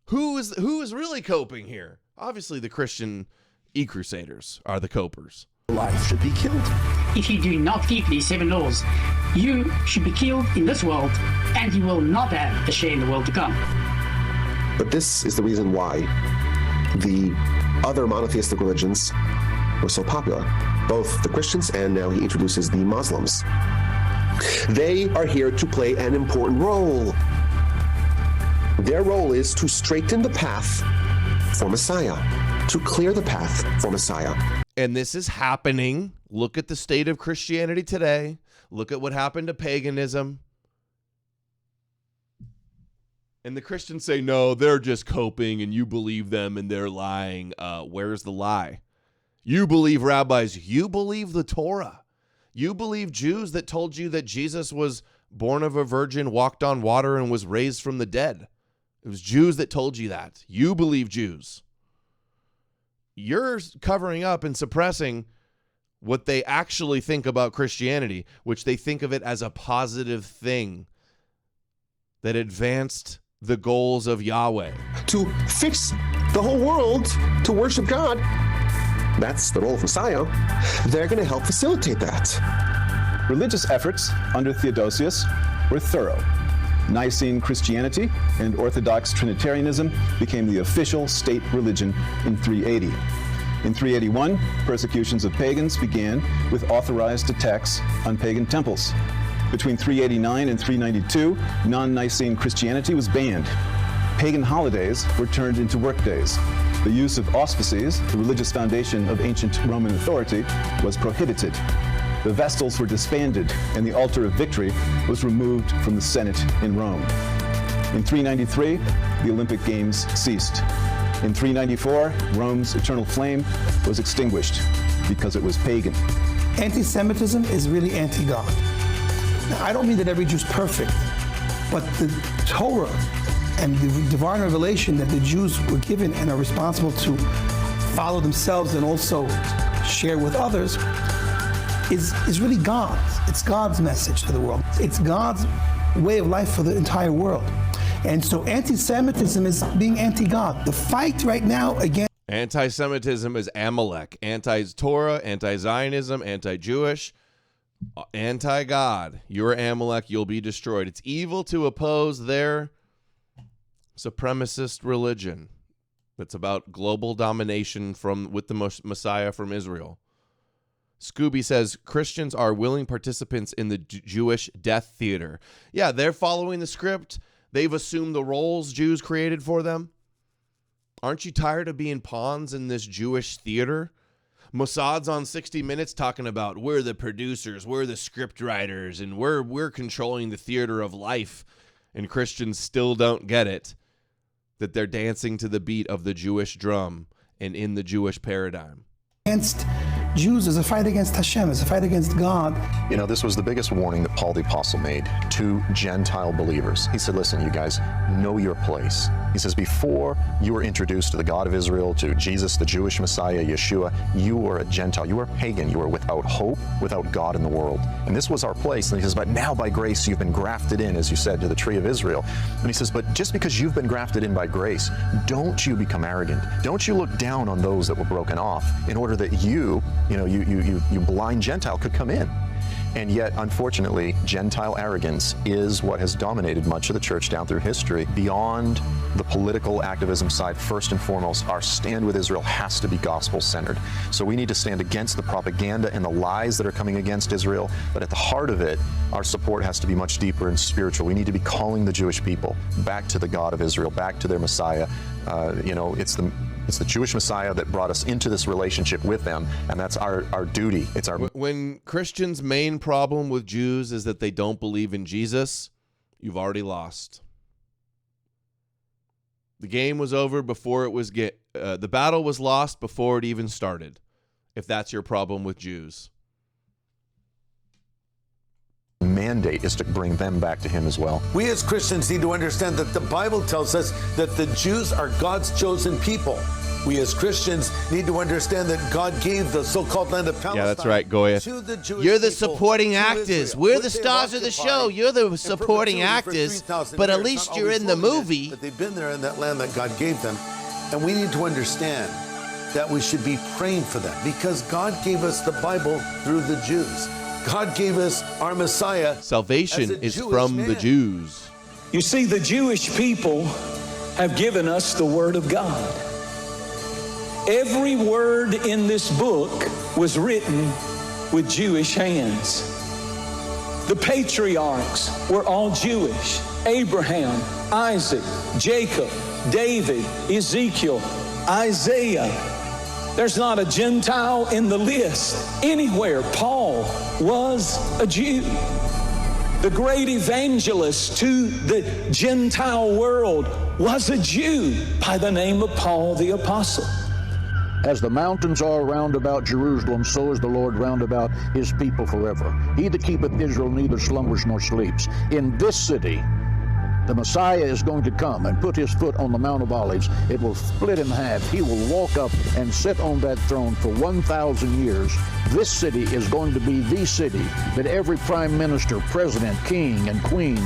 Who is really coping here? Obviously, the Christian e-crusaders are the copers. Life should be killed. If you do not keep these 7 laws, you should be killed in this world, and you will not have a share in the world to come. But this is the reason why the other monotheistic religions were so popular. both the Christians and now he introduces the Muslims. They are here to play an important role. Their role is to straighten the path for Messiah, to clear the path for Messiah. And this is happening. Look at the state of Christianity today. Look at what happened to paganism. And the Christians say, no, they're just coping and you believe them and they're lying. Where's the lie? You believe rabbis. You believe the Torah. You believe Jews that told you that Jesus was born of a virgin, walked on water, and was raised from the dead. It was Jews that told you that. You believe Jews. You're covering up and suppressing what they actually think about Christianity, which they think of it as a positive thing that advanced the goals of Yahweh. To fix the whole world to worship God, that's the role of Messiah. They're going to help facilitate that. Religious efforts under Theodosius were thorough. Nicene Christianity and Orthodox Trinitarianism became the official state religion in 380. In 381, persecutions of pagans began with authorized attacks on pagan temples. Between 389 and 392, non-Nicene Christianity was banned. Pagan holidays were turned into workdays. The use of auspices, the religious foundation of ancient Roman authority, was prohibited. The Vestals were disbanded, and the altar of victory was removed from the Senate in Rome. In 393, the Olympic Games ceased. In 394, Rome's eternal flame was extinguished because it was pagan. Anti-Semitism is really anti-God. Now, I don't mean that every Jew's perfect, but the Torah and the divine revelation that the Jews were given and are responsible to follow themselves and also share with others is really God's. It's God's message to the world. It's God's way of life for the entire world. And so anti-Semitism is being anti-God. The fight right now against anti-Semitism is Amalek. Anti-Torah, anti-Zionism, anti-Jewish, anti-God. You're Amalek, you'll be destroyed. It's evil to oppose their supremacist religion that's about global domination with the Messiah from Israel. Scooby says Christians are willing participants in the Jewish death theater. Yeah, they're following the script. They've assumed the roles Jews created for them. Aren't you tired of being pawns in this Jewish theater? Mossad's on 60 Minutes talking about we're the producers, we're the script writers, and we're controlling the theater of life. And Christians still don't get it, that they're dancing to the beat of the Jewish drum and in the Jewish paradigm. Jews is a fight against Hashem, it's a fight against God. You know, this was the biggest warning that Paul the Apostle made to Gentile believers. He said, listen, you guys, know your place. He says, before you were introduced to the God of Israel, to Jesus, the Jewish Messiah, Yeshua, you were a Gentile, you were a pagan, you were without hope, without God in the world. And this was our place. And he says, but now by grace you've been grafted in, as you said, to the tree of Israel. And he says, but just because you've been grafted in by grace, don't you become arrogant. Don't you look down on those that were broken off in order that you blind Gentile could come in. And yet, unfortunately, Gentile arrogance is what has dominated much of the church down through history. Beyond the political activism side, first and foremost, our stand with Israel has to be gospel-centered. So we need to stand against the propaganda and the lies that are coming against Israel, but at the heart of it, our support has to be much deeper and spiritual. We need to be calling the Jewish people back to the God of Israel, back to their Messiah. It's the Jewish Messiah that brought us into this relationship with them, and that's our duty. It's our. When Christians' main problem with Jews is that they don't believe in Jesus, you've already lost. The game was over before it was the battle was lost before it even started, if that's your problem with Jews. Mandate is to bring them back to him as well. We as Christians need to understand that the Bible tells us that the Jews are God's chosen people. We as Christians need to understand that God gave the so-called land of Palestine. Yeah, that's right, Goya. You're the supporting actors. We're the stars of the show. You're the supporting actors, but at least you're in the movie. But they've been there in that land that God gave them. And we need to understand that we should be praying for them because God gave us the Bible through the Jews. God gave us our Messiah. Salvation is from the Jews. You see, the Jewish people have given us the Word of God. Every word in this book was written with Jewish hands. The patriarchs were all Jewish. Abraham, Isaac, Jacob, David, Ezekiel, Isaiah. There's not a Gentile in the list anywhere. Paul was a Jew. The great evangelist to the Gentile world was a Jew by the name of Paul the Apostle. As the mountains are round about Jerusalem, so is the Lord round about his people forever. He that keepeth Israel neither slumbers nor sleeps. In this city, the Messiah is going to come and put his foot on the Mount of Olives. It will split in half. He will walk up and sit on that throne for 1,000 years. This city is going to be the city that every prime minister, president, king, and queen,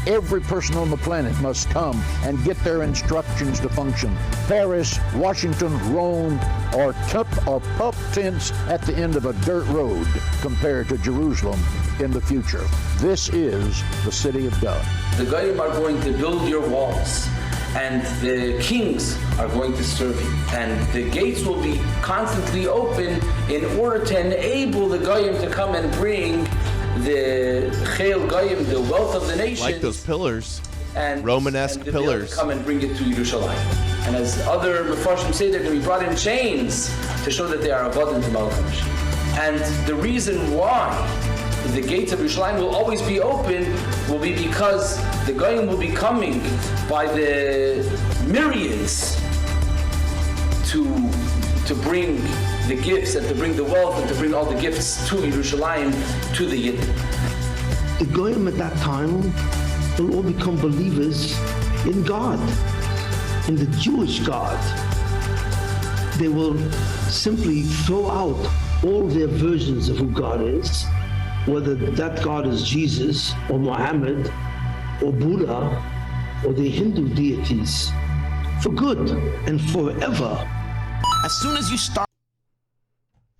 every person on the planet must come and get their instructions to function. Paris, Washington, Rome are pup tents at the end of a dirt road compared to Jerusalem in the future. This is the city of God. The Goyim are going to build your walls, and the kings are going to serve you, and the gates will be constantly open in order to enable the Goyim to come and bring the Chayil Goyim, the wealth of the nation, like those pillars, and Romanesque and pillars, to come and bring it to Yerushalayim. And as other Mefarshim say, they're going to be brought in chains to show that they are abundant to Malach HaMashiach. And the reason why the gates of Yerushalayim will always be open will be because the Goyim will be coming by the myriads to bring the gifts and to bring the wealth and to bring all the gifts to Yerushalayim, to the Yidden. The Goyim at that time will all become believers in God, in the Jewish God. They will simply throw out all their versions of who God is, whether that God is Jesus or Muhammad or Buddha or the Hindu deities, for good and forever. As soon as you start.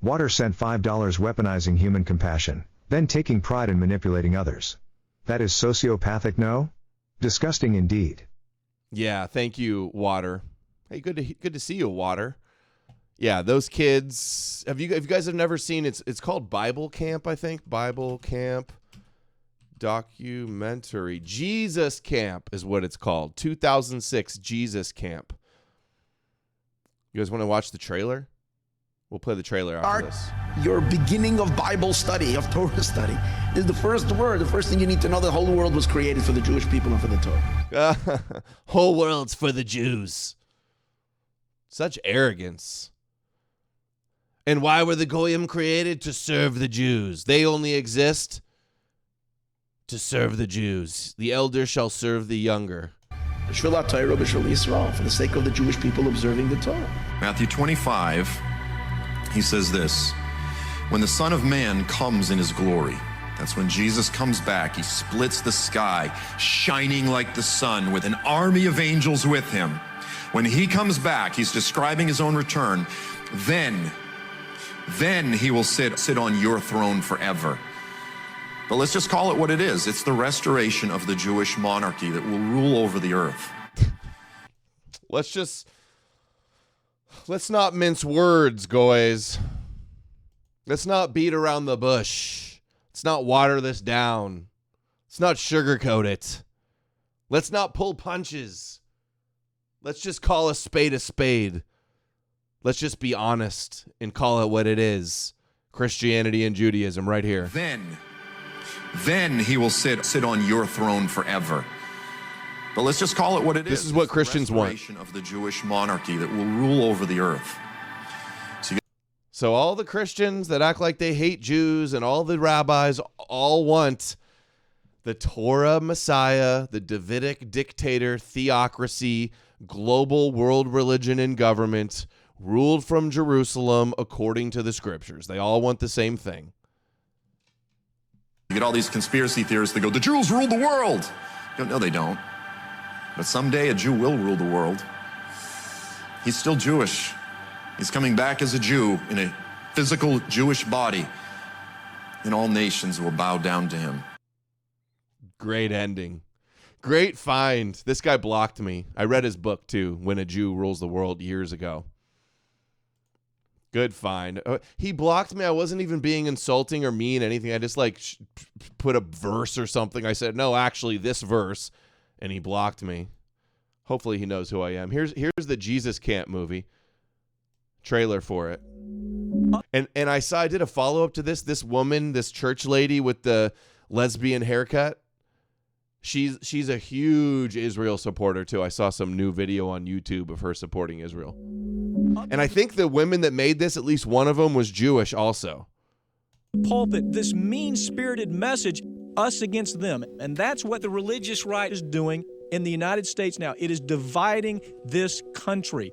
Water sent $5 weaponizing human compassion, then taking pride in manipulating others. That is sociopathic, no? Disgusting indeed. Yeah, thank you, Water. Hey, good to see you, Water. Yeah, those kids. If you guys have never seen it's called Bible Camp, I think. Bible Camp documentary. Jesus Camp is what it's called. 2006 Jesus Camp. You guys want to watch the trailer? We'll play the trailer after this. Your beginning of Bible study, of Torah study, is the first word. The first thing you need to know, the whole world was created for the Jewish people and for the Torah. Whole world's for the Jews. Such arrogance. And why were the Goyim created? To serve the Jews. They only exist to serve the Jews. The elder shall serve the younger. For the sake of the Jewish people observing the Torah. Matthew 25, he says this, when the Son of Man comes in his glory, that's when Jesus comes back, he splits the sky, shining like the sun, with an army of angels with him. When he comes back, he's describing his own return, then he will sit on your throne forever. But let's just call it what it is. It's the restoration of the Jewish monarchy that will rule over the earth. Let's not mince words, guys. Let's not beat around the bush. Let's not water this down. Let's not sugarcoat it. Let's not pull punches. Let's just call a spade a spade. Let's just be honest and call it what it is. Christianity and Judaism right here. Then he will sit on your throne forever. But let's just call it what it is. This is what Christians want. The restoration of the Jewish monarchy that will rule over the earth. So all the Christians that act like they hate Jews and all the rabbis all want the Torah Messiah, the Davidic dictator, theocracy, global world religion and government, ruled from Jerusalem according to the scriptures. They all want the same thing. You get all these conspiracy theorists that go, the Jews rule the world. No, they don't. But someday a Jew will rule the world. He's still Jewish. He's coming back as a Jew in a physical Jewish body, and all nations will bow down to him. Great ending. Great find. This guy blocked me. I read his book too, When a Jew Rules the World, years ago. Good find. He blocked me. I wasn't even being insulting or mean, anything. I just like put a verse or something. I said, no, actually this verse. And he blocked me. Hopefully he knows who I am. Here's the Jesus Camp movie. Trailer for it. And I did a follow-up to this woman, this church lady with the lesbian haircut. She's a huge Israel supporter too. I saw some new video on YouTube of her supporting Israel. And I think the women that made this, at least one of them was Jewish also. Pulpit, this mean-spirited message, us against them. And that's what the religious right is doing in the United States now. It is dividing this country.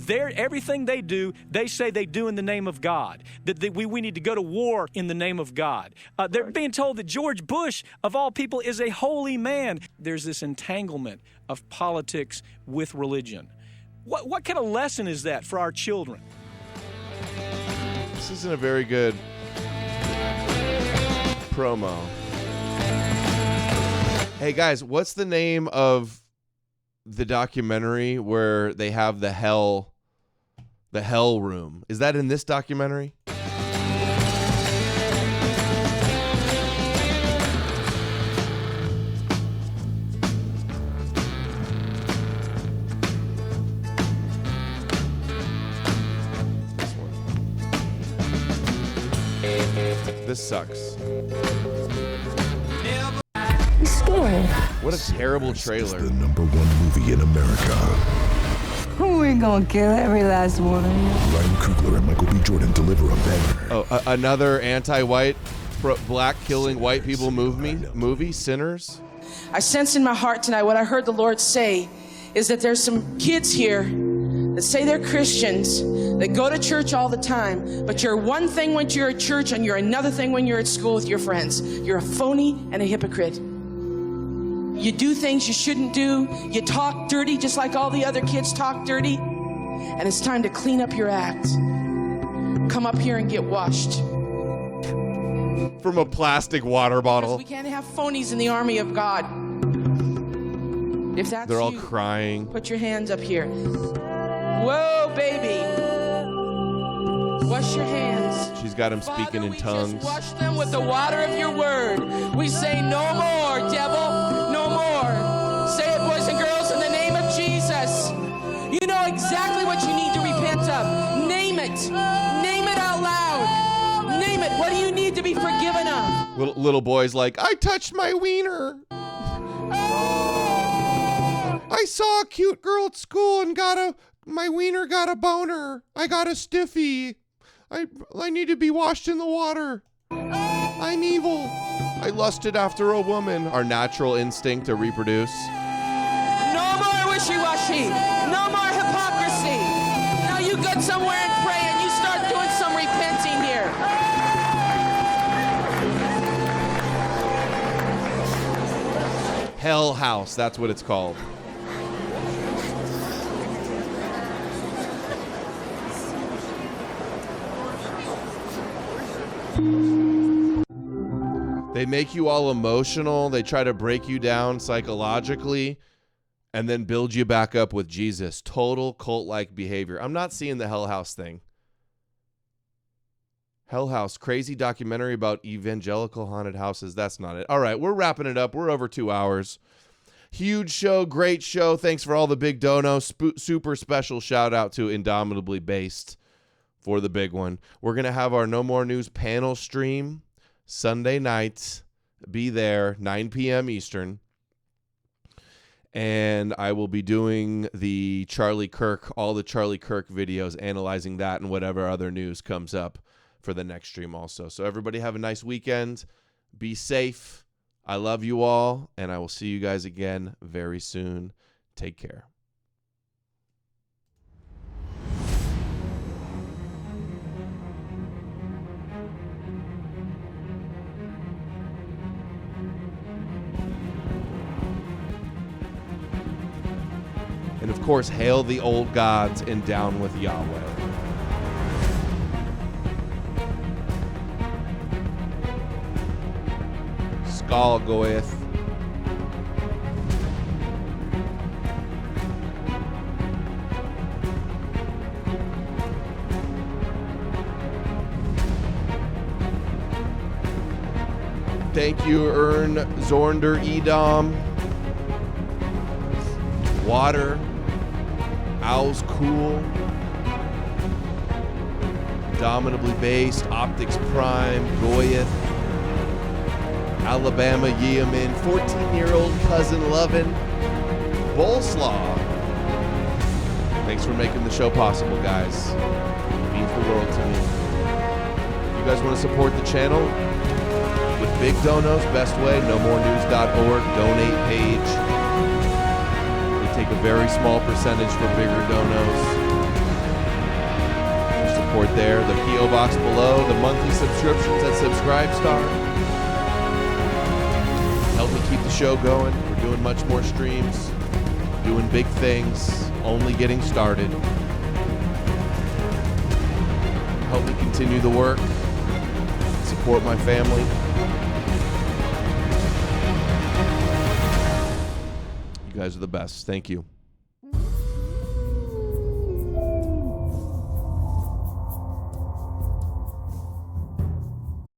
Everything they do, they say they do in the name of God. That we need to go to war in the name of God. They're being told that George Bush, of all people, is a holy man. There's this entanglement of politics with religion. What kind of lesson is that for our children? This isn't a very good promo. Hey guys, what's the name of the documentary where they have the hell room? Is that in this documentary? This sucks. What a terrible trailer. The #1 movie in America. We ain't gonna kill every last one of you. Ryan Coogler and Michael B. Jordan deliver a banger. Oh, another anti-white, black killing white people movie, Sinners. I sense in my heart tonight what I heard the Lord say is that there's some kids here that say they're Christians, that go to church all the time, but you're one thing when you're at church and you're another thing when you're at school with your friends. You're a phony and a hypocrite. You do things you shouldn't do. You talk dirty just like all the other kids talk dirty. And it's time to clean up your act. Come up here and get washed. From a plastic water bottle. We can't have phonies in the army of God. If that's They're all you, crying. put your hands up here. Whoa, baby. Wash your hands. She's got him speaking in tongues. Wash them with the water of your word. We say no more, devil, no more. Say it, boys and girls, in the name of Jesus. You know exactly what you need to repent of. Name it. Name it out loud. Name it. What do you need to be forgiven of? Little boy's like, I touched my wiener. I saw a cute girl at school and my wiener got a boner. I got a stiffy. I need to be washed in the water. I'm evil. I lusted after a woman. Our natural instinct to reproduce. No more wishy-washy. No more hypocrisy. Now you get somewhere and pray and you start doing some repenting here. Hell House, that's what it's called. They make you all emotional. They try to break you down psychologically and then build you back up with Jesus. Total cult-like behavior. I'm not seeing the Hell House thing. Hell House, crazy documentary about evangelical haunted houses. That's not it. All right, we're wrapping it up. We're over 2 hours. Huge show, great show. Thanks for all the big donos. Super special shout out to Indomitably Based for the big one. We're going to have our No More News panel stream Sunday night. Be there, 9 p.m. Eastern. And I will be doing the Charlie Kirk, all the Charlie Kirk videos, analyzing that and whatever other news comes up for the next stream also. So everybody have a nice weekend. Be safe. I love you all, and I will see you guys again very soon. Take care. And of course, hail the old gods and down with Yahweh. Skal goeth. Thank you, Ern Zornder Edom. Water. Owl's Cool. Dominably Based. Optics Prime. Goyeth. Alabama Yeoman. 14-year-old Cousin Lovin. Bolslaw. Thanks for making the show possible, guys. It means the world to me. If you guys want to support the channel with big donos, best way, knowmorenews.org, donate page. We take a very small percentage for bigger donos. Support there. The P.O. Box below, the monthly subscriptions at Subscribestar. Help me keep the show going. We're doing much more streams, doing big things. Only getting started. Help me continue the work. Support my family. You guys are the best. Thank you.